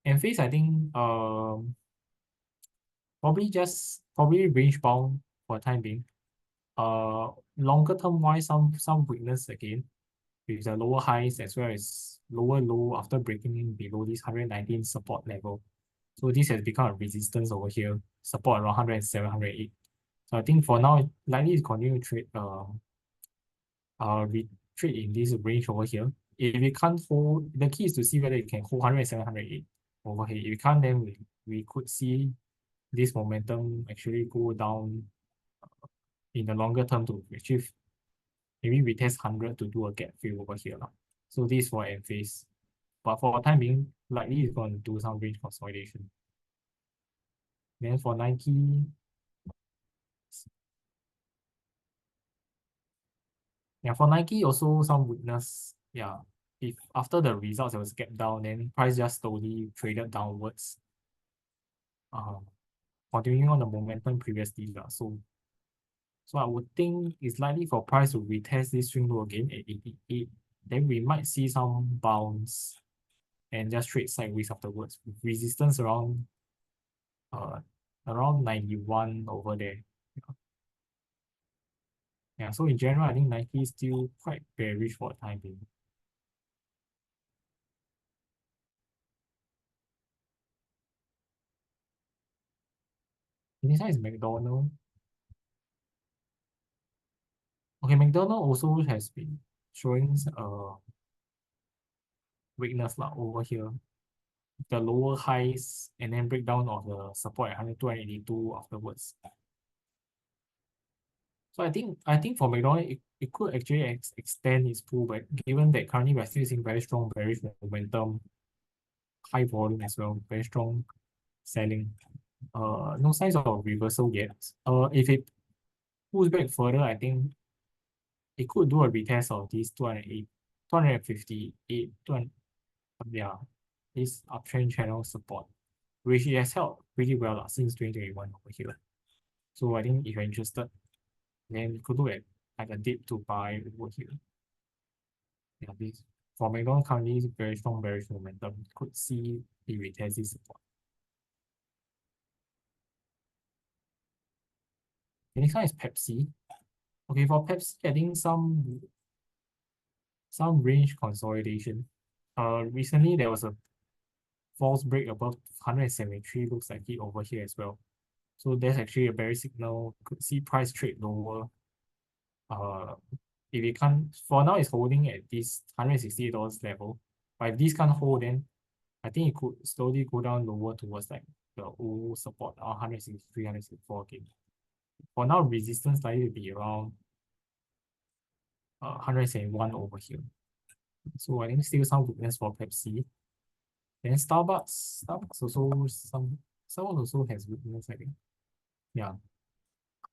Speaker 1: I think probably range bound for the time being. Longer term wise, some weakness again with the lower highs as well as lower low after breaking in below this 119 support level. So this has become a resistance over here, support around 107, 108. So I think for now, likely to continue to trade in this range over here. If we can't hold, the key is to see whether it can hold 107, 108 over here. If we can't, then we could see this momentum actually go down in the longer term to achieve maybe we test 100 to do a gap fill over here. So this for Enphase. But for the time being, likely it's going to do some range consolidation. Then for Nike, yeah, for Nike also some weakness. Yeah, if after the results there was a gap down, then price just slowly traded downwards. Continuing on the momentum previously. So I would think it's likely for price to retest this swing low again at 88. Then we might see some bounce and just trade sideways afterwards with resistance uh around 91 over there. Yeah, so in general, I think Nike is still quite bearish for the time being. This one is McDonald. Okay, McDonald also has been showing weakness lah over here. The lower highs and then breakdown of the support at 282 afterwards. So I think for McDonald it could actually extend its pullback, given that currently we're still seeing very strong bearish momentum, high volume as well, very strong selling. No signs of reversal yet. If it pulls back further, I think it could do a retest of these 208, 258, 200, yeah, this uptrend channel support, which it has held pretty well since 2021 over here. So I think if you're interested, then you could look at like a dip to buy over here. Yeah, this for McDonald's currently is very strong bearish momentum. You could see the retest this support. The next one is Pepsi. Okay, for Pepsi, I think some range consolidation. Recently there was a false break above 173, looks like it over here as well. So that's actually a bearish signal. Could see price trade lower. If it can't, for now it's holding at this $168 level. But if this can't hold, then I think it could slowly go down lower towards like the old support, 163, 164 again. For now, resistance likely to be around 171 over here. So I think still some weakness for Pepsi. Then Starbucks also has weakness, I think. Yeah.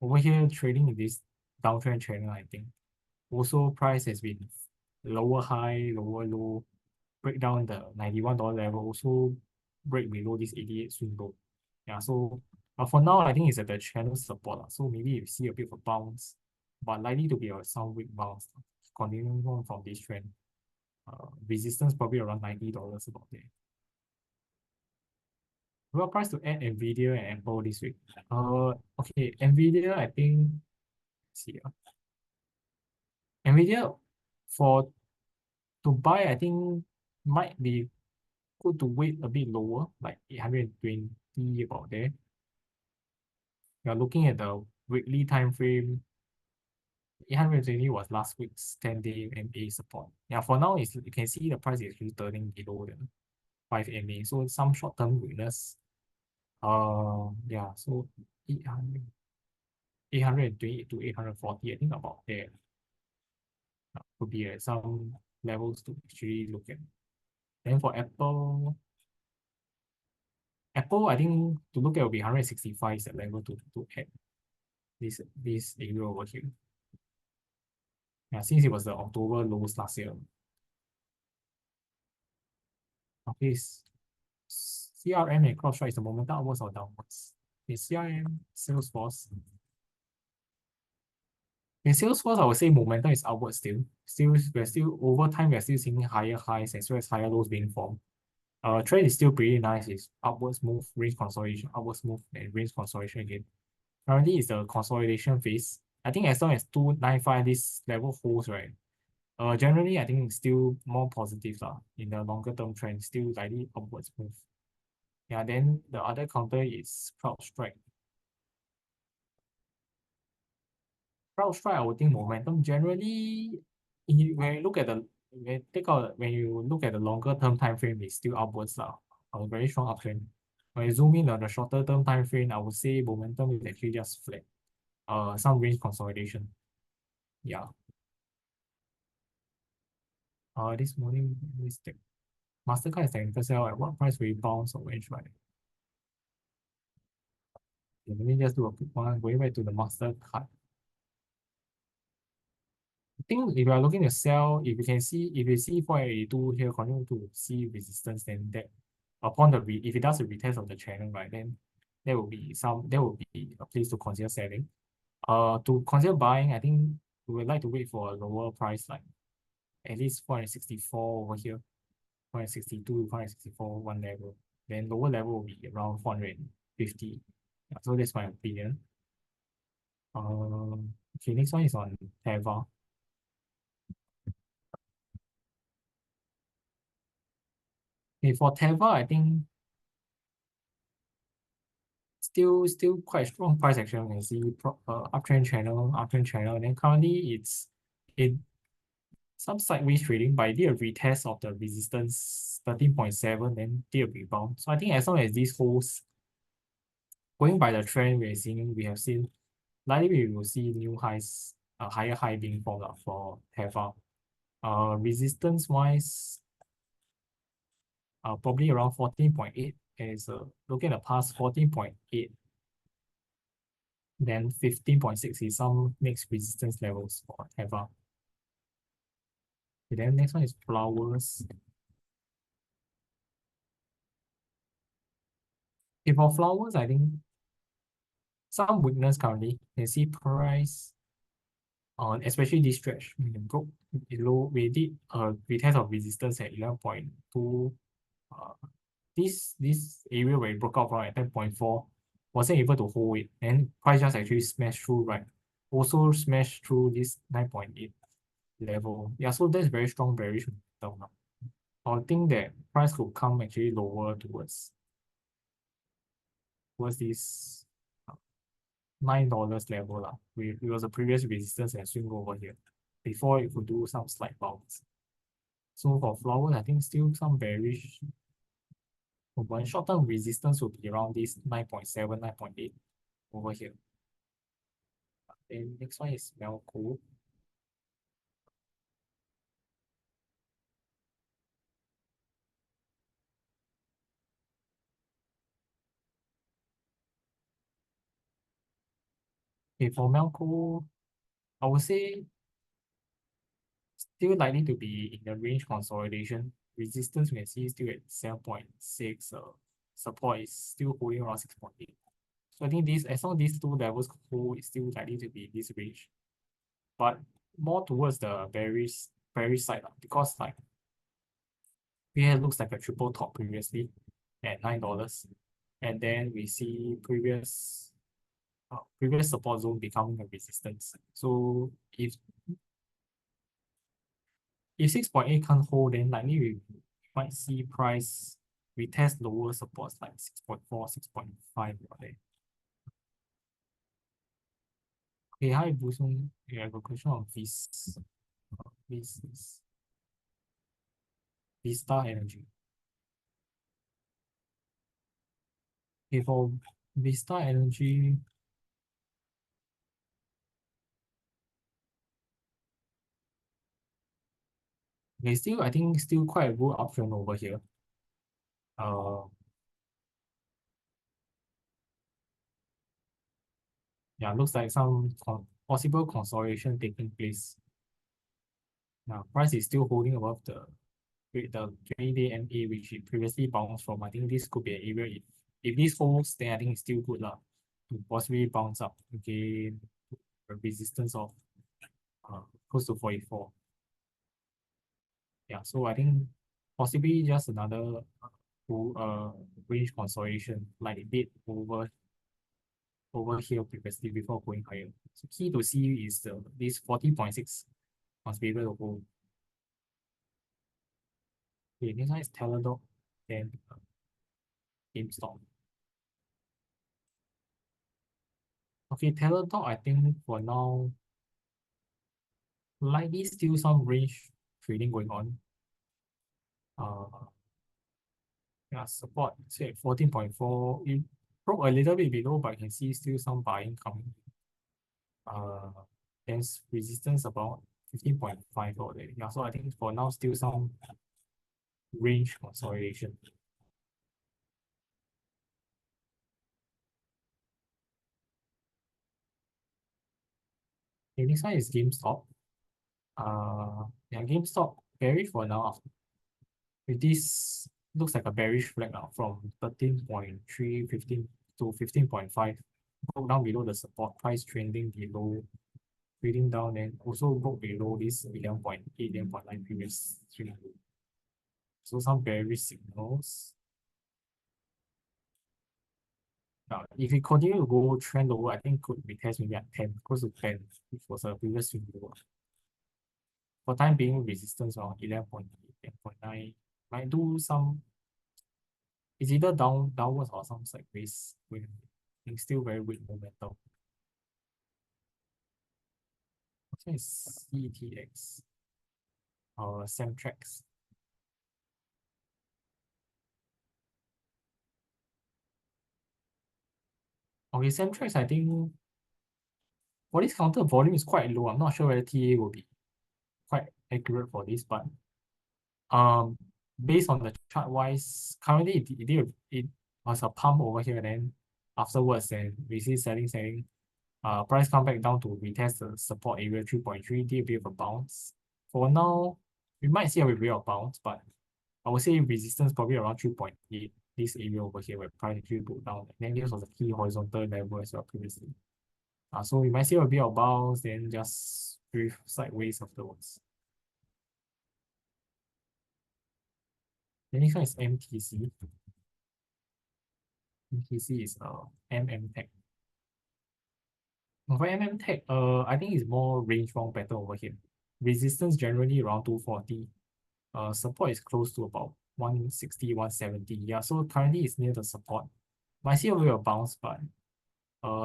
Speaker 1: Over here, trading in this downtrend channel, I think. Also, price has been lower high, lower low, break down the $91 level, also break below this 88 swing low. Yeah, so for now, I think it's at the channel support. So maybe you see a bit of a bounce, but likely to be some weak bounce, continuing on from this trend. Resistance probably around $90 about there. Well, price to add Nvidia and Apple this week. Okay, Nvidia, I think, let's see. Nvidia for to buy, I think might be good to wait a bit lower, like 820 about there. You're looking at the weekly time frame. 820 was last week's 10-day MA support. Yeah, for now, you can see the price is actually turning below the 5 MA. So some short-term weakness. Yeah, so 800, 820 to 840, I think about there. Could be at some levels to actually look at. Then for Apple, I think to look at will be 165 is the level to add this area over here. Yeah, since it was the October lows last year. Okay, CRM and CrowdStrike is the momentum upwards or downwards? Okay, CRM, Salesforce. In Salesforce, I would say momentum is upwards still. We're still over time, we're still seeing higher highs as well as higher lows being formed. Trend is still pretty nice. It's upwards move, range consolidation, upwards move, and range consolidation again. Currently, it's the consolidation phase. I think as long as 295 this level holds, right? Generally, I think it's still more positive in the longer term trend, still likely upwards move. Yeah, then the other counter is CrowdStrike. CrowdStrike, I would think momentum generally, when you look at the when you look at the longer term time frame, it's still upwards a very strong uptrend. When you zoom in on the shorter term time frame, I would say momentum is actually just flat. Some range consolidation. Yeah. This morning, let's take Mastercard is technical sell at what price will it bounce or range right? Okay, let me just do a quick one. Going back to the Mastercard. I think if you are looking to sell, if you see 482 here, continue to see resistance, then that upon if it does a retest of the channel, right, then there will be a place to consider selling. To consider buying, I think we would like to wait for a lower price, like at least 464 over here, 462, 464, one level. Then lower level will be around 450. Yeah, so that's my opinion. Okay, next one is on Teva. Okay, for Teva, I think still quite strong price action. You can see uptrend channel, and then currently it's in some sideways trading, but it did a retest of the resistance 13.7, then did a rebound. So I think as long as this holds, going by the trend we have seen, likely we will see new highs, a higher high being formed up for Teva. Resistance wise, probably around 14.8 is looking at the past 14.8, then 15.6 is some next resistance levels for Teva. Okay, then next one is flowers. Okay, for flowers, I think some weakness currently. You can see price on especially this stretch broke below. We did a retest of resistance at 11.2. Uh, this area where it broke out from at 10.4 wasn't able to hold it, and price just actually smashed through, right? Also smashed through this 9.8 level. Yeah, so that's very strong bearish momentum. I think that price could come actually lower towards this $9 level. It was a previous resistance and swing over here before it could do some slight bounce. So for flowers, I think still some bearish. One short-term resistance will be around this 9.7, 9.8 over here. Then next one is Melco. Okay, for Melco, I would say still likely to be in the range consolidation. Resistance we can see still at 7.6. Support is still holding around 6.8. So I think this, as long as these two levels hold, it's still likely to be in this range. But more towards the bearish side, because like here looks like a triple top previously at $9, and then we see previous support zone becoming a resistance. So if 6.8 can't hold, then likely we might see price retest lower supports like 6.4, 6.5 or there. Okay, hi Busun. I have a question on this is Vista Energy. Okay, for Vista Energy, okay, still I think still quite a good option over here. Yeah, looks like some possible consolidation taking place. Now, price is still holding above the 20-day MA, which it previously bounced from. I think this could be an area. If this holds, then I think it's still good lah, to possibly bounce up again, a resistance of close to 44. Yeah, so I think possibly just another range consolidation like it did over here previously before going higher. So key to see is this 40.6 must be able to hold. Okay, next one is Teladoc, then GameStop. Okay, Teladoc, I think for now, likely still some range trading going on. Yeah, support say 14.4. It broke a little bit below, but you can see still some buying coming. There's resistance about 15.5 already. Yeah, so I think for now still some range consolidation. Okay, next one is GameStop. Yeah, GameStop bearish for now. With this looks like a bearish flag now from 13.3, 15 to 15.5. broke down below the support price, trending below, trading down, and also broke below this 11.8, 11.9 previous swing. So some bearish signals. If it continue to go trend lower, I think could be test maybe at 10, close to 10, which was a previous swing lower. For time being, resistance on 11.8, 11.9 might do some. It's either downwards or some sideways. With it's still very weak momentum. What is CETX? Semtrax. Okay, Semtrax, I think for this counter volume is quite low. I'm not sure whether TA will be quite accurate for this, but um, based on the chart wise, currently it was a pump over here, then afterwards, then we see selling. Price come back down to retest the support area 3.3, did a bit of a bounce. For now, we might see a bit of bounce, but I would say resistance probably around 3.8, this area over here where price actually broke down. And then this was a key horizontal level as well previously. So we might see a bit of bounce, then just drift sideways afterwards. The next one is MTC. MTC is MM Tech. For MM Tech, I think it's more range bound pattern over here. Resistance generally around 240. Support is close to about 160, 170. Yeah, so currently it's near the support. Might see a bit of bounce, but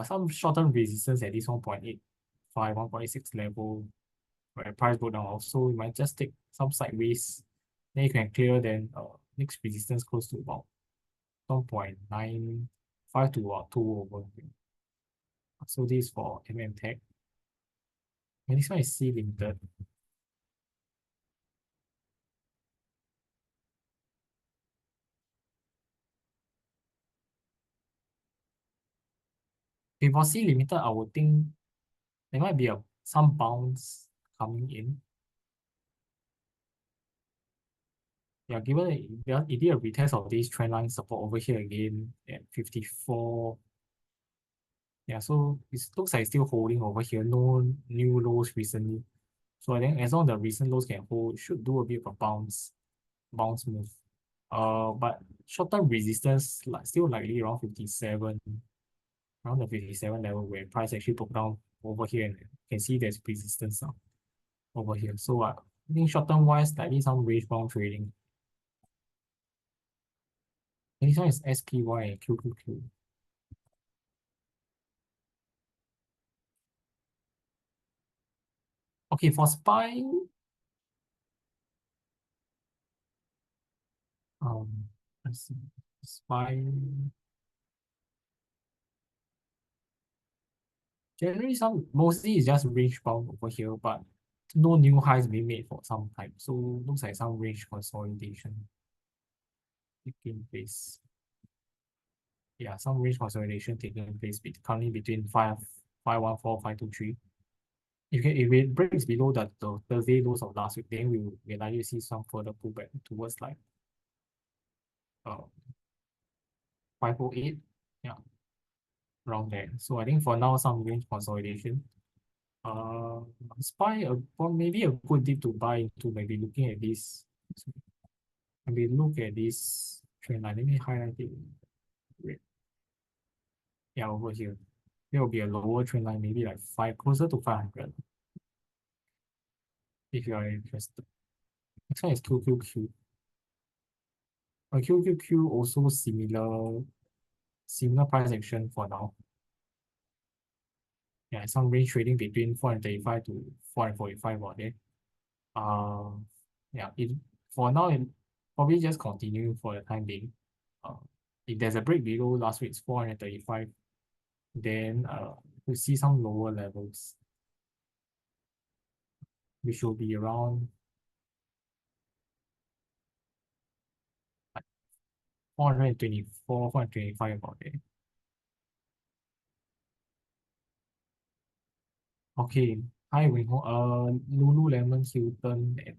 Speaker 1: some short-term resistance at this 1.85, 1.86 level where price go down. Also, you might just take some sideways. Then you can clear then next resistance close to about 1.95 to about 2 over here. So this is for MM Tech. And this one is C Limited. If for C Limited, I would think there might be some bounce coming in. Yeah, given it did a retest of this trend line support over here again at 54. Yeah, so it looks like it's still holding over here. No new lows recently. So I think as long as the recent lows can hold, it should do a bit of a bounce move. But short-term resistance like still likely around 57, around the 57 level where price actually broke down over here and you can see there's resistance now over here. So I think short-term wise, likely some range bound trading. And this one is SPY and QQQ. Okay, for SPY, let's see, SPY, generally mostly it's just range bound over here, but no new highs being made for some time. So looks like some range consolidation taking place. Yeah, some range consolidation taking place currently between 514, 523. If it breaks below the Thursday lows of last week, then we'll likely see some further pullback towards like uh 508. Yeah, around there. So I think for now some range consolidation. Uh, maybe a good dip to buy into, maybe looking at this. Maybe look at this trend line. Let me highlight it. Red. Yeah, over here. There will be a lower trend line, maybe like closer to 500 if you are interested. Next one is QQQ. QQQ also similar price action for now. Yeah, some range trading between 435 to 445 about there. Yeah, for now it probably just continue for the time being. Uh, if there's a break below last week's 435, then we see some lower levels, which will be around like 424, 425 about there. Okay, hi Wing Ho. Lululemon, Hilton, and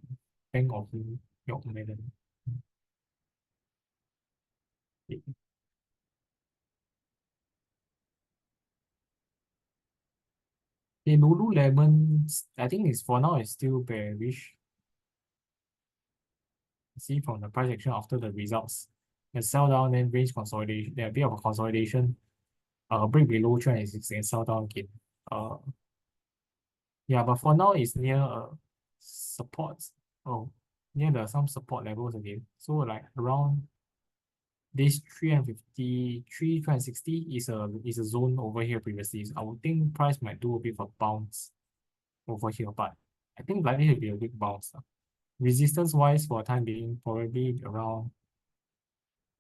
Speaker 1: Bank of New York Mellon. The Lululemon, I think is for now is still bearish. See from the price action after the results, the sell down then range consolidation. There a bit of a consolidation. Break below trend is and sell down again. Uh, yeah, but for now it's near supports. Oh, near the some support levels again. So like around this 350, 360 is a zone over here previously. So I would think price might do a bit of a bounce over here, but I think likely to be a big bounce. Resistance wise for time being, probably around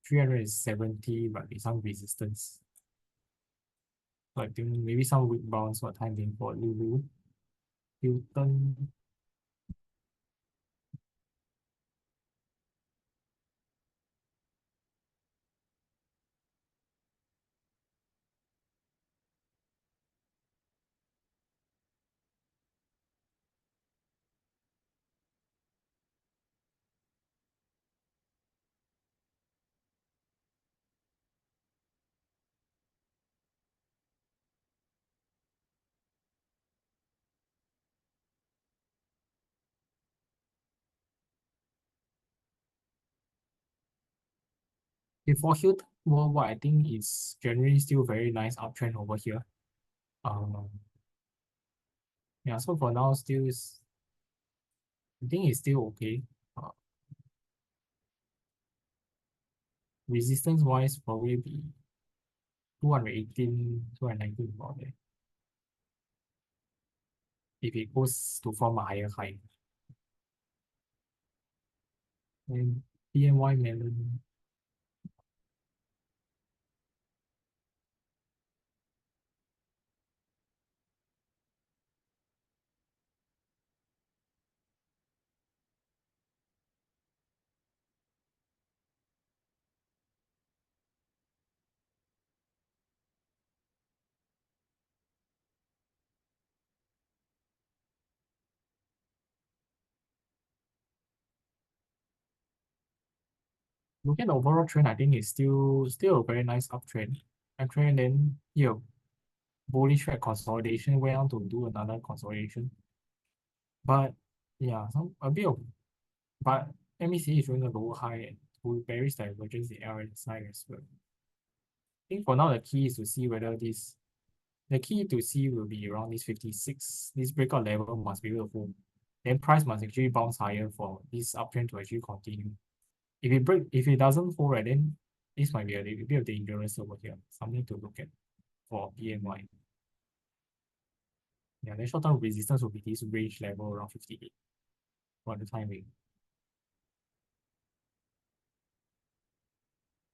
Speaker 1: 370, but with some resistance. So I think maybe some weak bounce for time being for Lulu. Hilton. Before Hilton Worldwide, I think it's generally still very nice uptrend over here. Um, yeah, so for now, still is, I think it's still okay. Uh, Resistance wise, probably be 218, 219 about there. If it goes to form a higher high. And BNY Melon, look at the overall trend, I think it's still a very nice uptrend. Uptrend, then here, bullish red consolidation went on to do another consolidation. But yeah, some a bit of, but MEC is showing a lower high and with bearish divergence in LSI as well. I think for now the key is to see whether this, the key to see will be around this 56. This breakout level must be able to hold. Then price must actually bounce higher for this uptrend to actually continue. If it doesn't hold, right, then this might be a little bit of dangerous over here. Something to look at for PMY. Yeah, then short-term resistance will be this range level around 58 for the time being.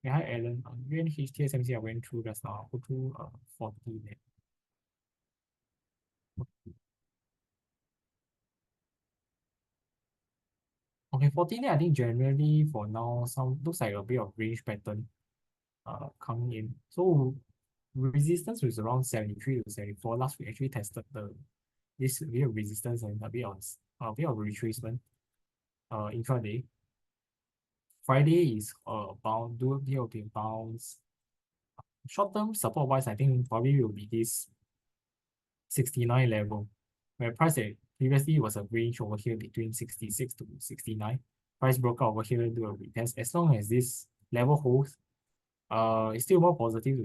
Speaker 1: Yeah, hi Alan. UNH TSMC I went through just now. Go to 40 there. Okay, 14 I think generally for now some looks like a bit of range pattern coming in. So resistance was around 73 to 74. Last week actually tested the this bit of resistance and a bit of retracement intraday. Friday is bound do a bit of a bounce. Short term support wise, I think probably will be this 69 level, where price previously was a range over here between 66 to 69. Price broke out over here, do a retest. As long as this level holds, it's still more positive to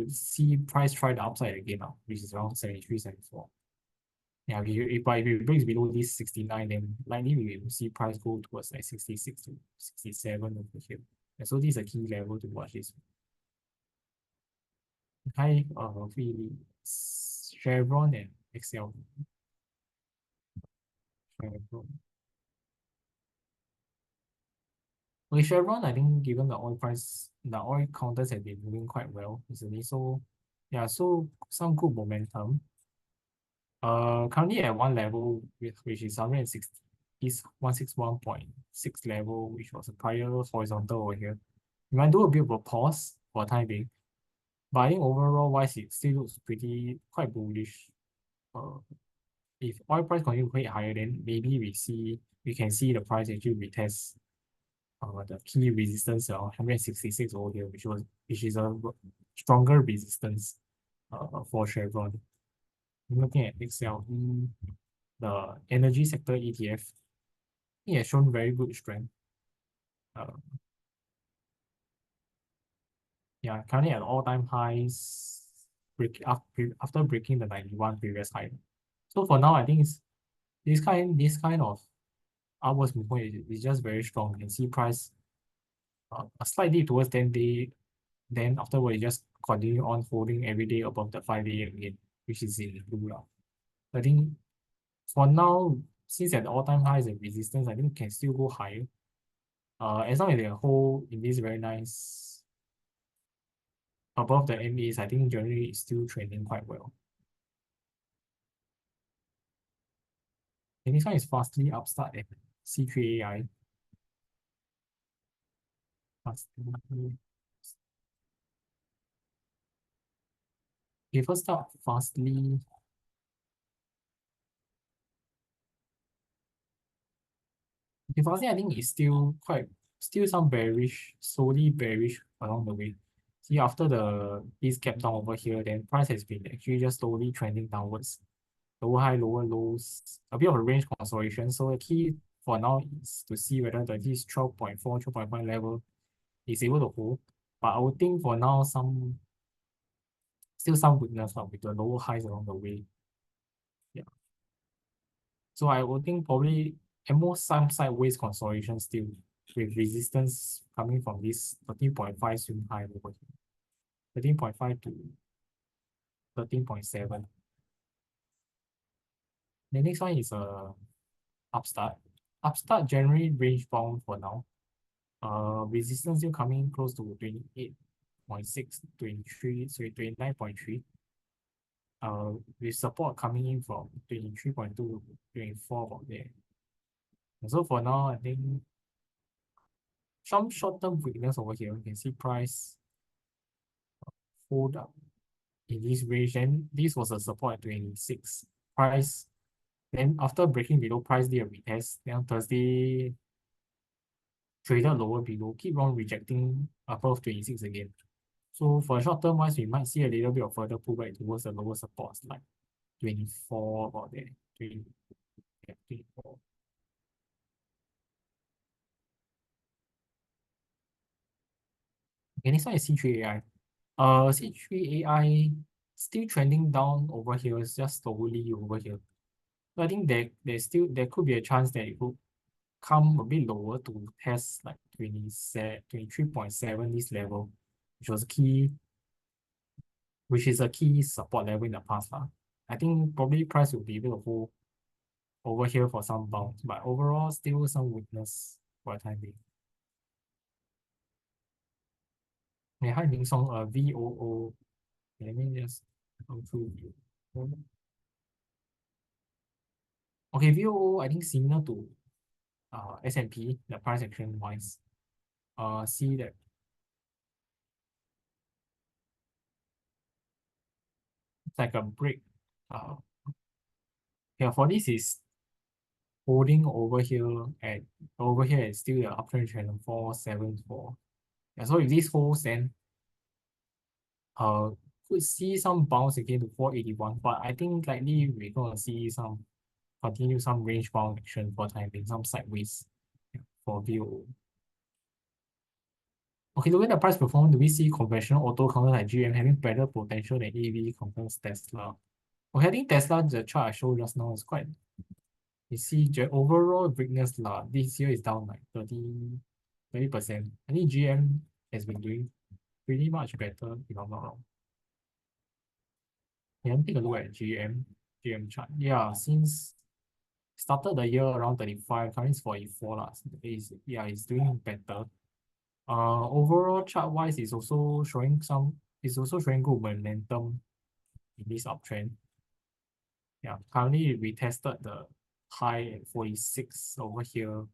Speaker 1: see price try the upside again now, which is around 73, 74. Yeah, if it breaks below this 69, then likely we will see price go towards like 66 to 67 over here. And so this is a key level to watch this. Hi, Chevron and Excel. Chevron. Okay, Chevron, I think given the oil price, the oil counters have been moving quite well recently. So yeah, so some good momentum. Currently at one level which is 160 is 161.6 level, which was a prior horizontal over here. You might do a bit of a pause for a time being, but I think overall wise it still looks quite bullish. Uh, if oil price continue to hit higher, then maybe we can see the price actually retest the key resistance around 166 over here, which is a stronger resistance for Chevron. I'm looking at XLE, the energy sector ETF. It has shown very good strength. Uh, yeah, currently at all-time highs, after breaking the 91 previous high. So for now, I think it's this kind of upwards movement is just very strong. You can see price a slight dip towards 10-day, then afterward it just continue on holding every day above the 5-day again, which is in blue now. I think for now, since at the all-time highs and resistance, I think it can still go higher. As long as they hold in this very nice above the MAs, I think generally it's still trending quite well. And this one is fastly upstart at C3AI. Fastly. Okay, first up, fastly. Okay, fastly, I think it's still some bearish, slowly bearish along the way. See, after this gap down over here, then price has been actually just slowly trending downwards. Lower high, lower lows, a bit of a range consolidation. So the key for now is to see whether this 12.4, 12.5 level is able to hold. But I would think for now, still some weakness with the lower highs along the way. Yeah. So I would think probably at most some sideways consolidation still with resistance coming from this 13.5 swing high over here. 13.5 to 13.7. The next one is Upstart. Upstart generally range bound for now. Resistance still coming close to 28.6, 23, sorry, 29.3. With support coming in from 23.2, 24 about there. And so for now, I think some short-term weakness over here. You can see price hold up in this range. And this was a support at 26. Price, then after breaking below, price did a retest. Then on Thursday, traded lower below, keep on rejecting above 26 again. So for short term wise, we might see a little bit of further pullback towards the lower supports like 24 about there. 20, yeah, 24. Okay, next one is C3AI. C3AI still trending down over here, it's just slowly over here. So I think there could be a chance that it could come a bit lower to test like 23.7 this level, which is a key support level in the past. I think probably price will be able to hold over here for some bounce, but overall still some weakness for the time being. Yeah, hi Ming Song, VOO. Let me just go through you. Okay, VOO, I think similar to S&P, the price action wise. See that it's like a break. Yeah, for this is holding over here it's still the uptrend channel 474. Yeah, so if this holds, then could see some bounce again to 481, but I think likely we're gonna see some range bound action for time being, some sideways for VOO. Okay, looking at the price performance, do we see conventional auto counters like GM having better potential than EV compared to Tesla? Okay, I think Tesla, the chart I showed just now is quite. You see, overall weakness this year is down like 30%. I think GM has been doing pretty much better, if I'm not wrong. Yeah, take a look at GM chart. Yeah, since started the year around 35, currently it's 44 last. It's doing better. Overall chart wise, it's also showing good momentum in this uptrend. Yeah, currently we tested the high at 46 over here.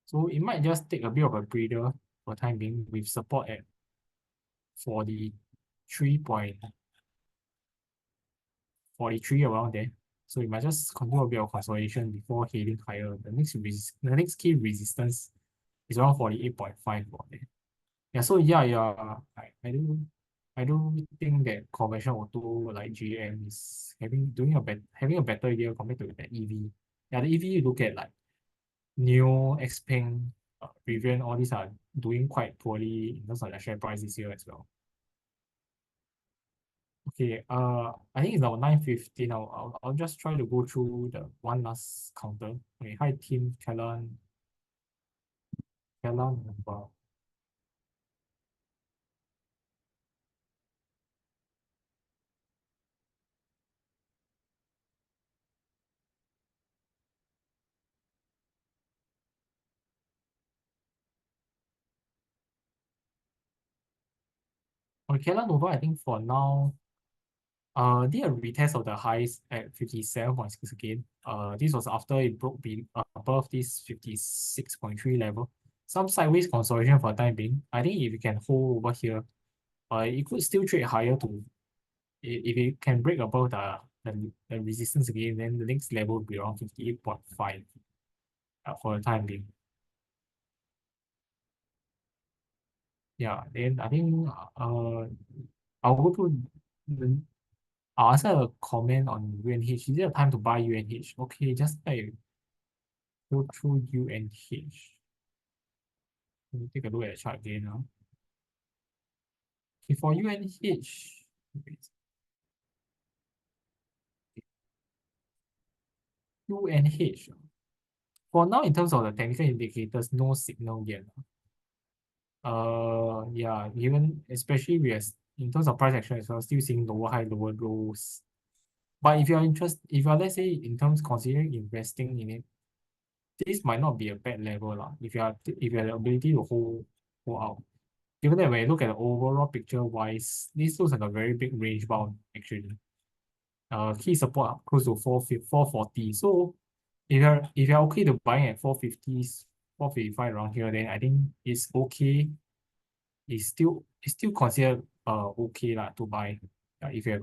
Speaker 1: So it might just take a bit of a breather for time being with support at 43 around there. So it might just continue a bit of consolidation before heading higher. The next key resistance is around 48.5 about there. Yeah, so yeah, I do think that conventional auto like GM is having a better year compared to the EV. Yeah, the EV you look at like Neo, Xpeng, Rivian, all these are doing quite poorly in terms of their share price this year as well. Okay, I think it's now 9:15. I'll just try to go through the one last counter. Okay, hi team, Kellan, okay, Kellan Nova, I think for now, did a retest of the highs at 57.6 again. This was after it broke above this 56.3 level. Some sideways consolidation for the time being. I think if you can hold over here, it could still trade higher to if it can break above the resistance again, then the next level will be around 58.5 for the time being. Yeah, then I think I'll go to the I'll answer a comment on UNH. Is there a time to buy UNH? Okay, just like go through UNH. Let me take a look at the chart again now. Okay, for UNH, UNH. For now, in terms of the technical indicators, no signal yet. Yeah, even especially in terms of price action as well, still seeing lower high, lower lows. But if you're let's say in terms considering investing in it, this might not be a bad level lah. If you have the ability to hold out. Given that when you look at the overall picture wise, this looks like a very big range bound actually. Key support up close to 440. So if you're okay to buy at 450s, 455 around here, then I think it's okay. It's still considered okay lah to buy. If you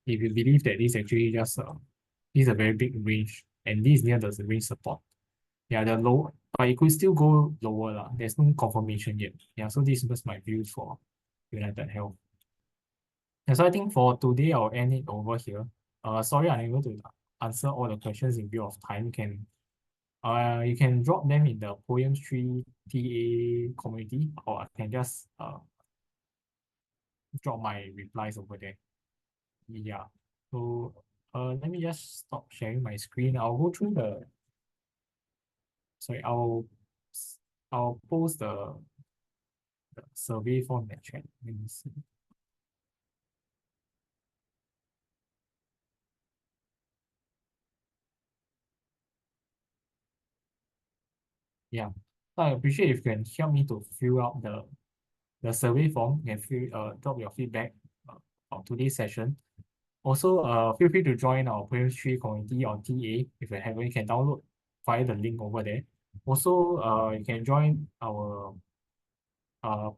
Speaker 1: believe that this actually just this is a very big range and this is near the range support. Yeah, the low, but it could still go lower lah. There's no confirmation yet. Yeah, so this was my views for United Health. And so I think for today I'll end it over here. Sorry, I'm unable to answer all the questions in view of time. You can drop them in the Poems Tree TA community, or I can just drop my replies over there. Yeah. So let me just stop sharing my screen. I'll go through the sorry, I'll post the survey form in the chat. Let me see. Yeah. So I appreciate if you can help me to fill out the survey form and drop your feedback on today's session. Also, feel free to join our Poems Tree community on TA. If you haven't, you can download via the link over there. Also, you can join our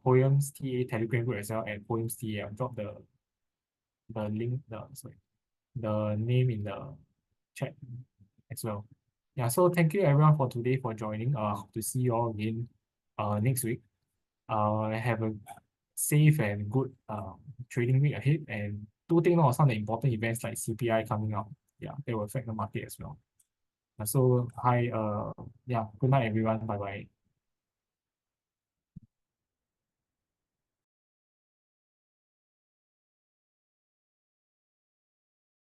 Speaker 1: Poems TA Telegram group as well at Poems TA. I'll drop the link, the name in the chat as well. Yeah, so thank you everyone for today for joining. Hope to see you all again next week. Have a safe and good trading week ahead, and do take note of some of the important events like CPI coming up. Yeah, they will affect the market as well. So hi, yeah, good night everyone. Bye bye.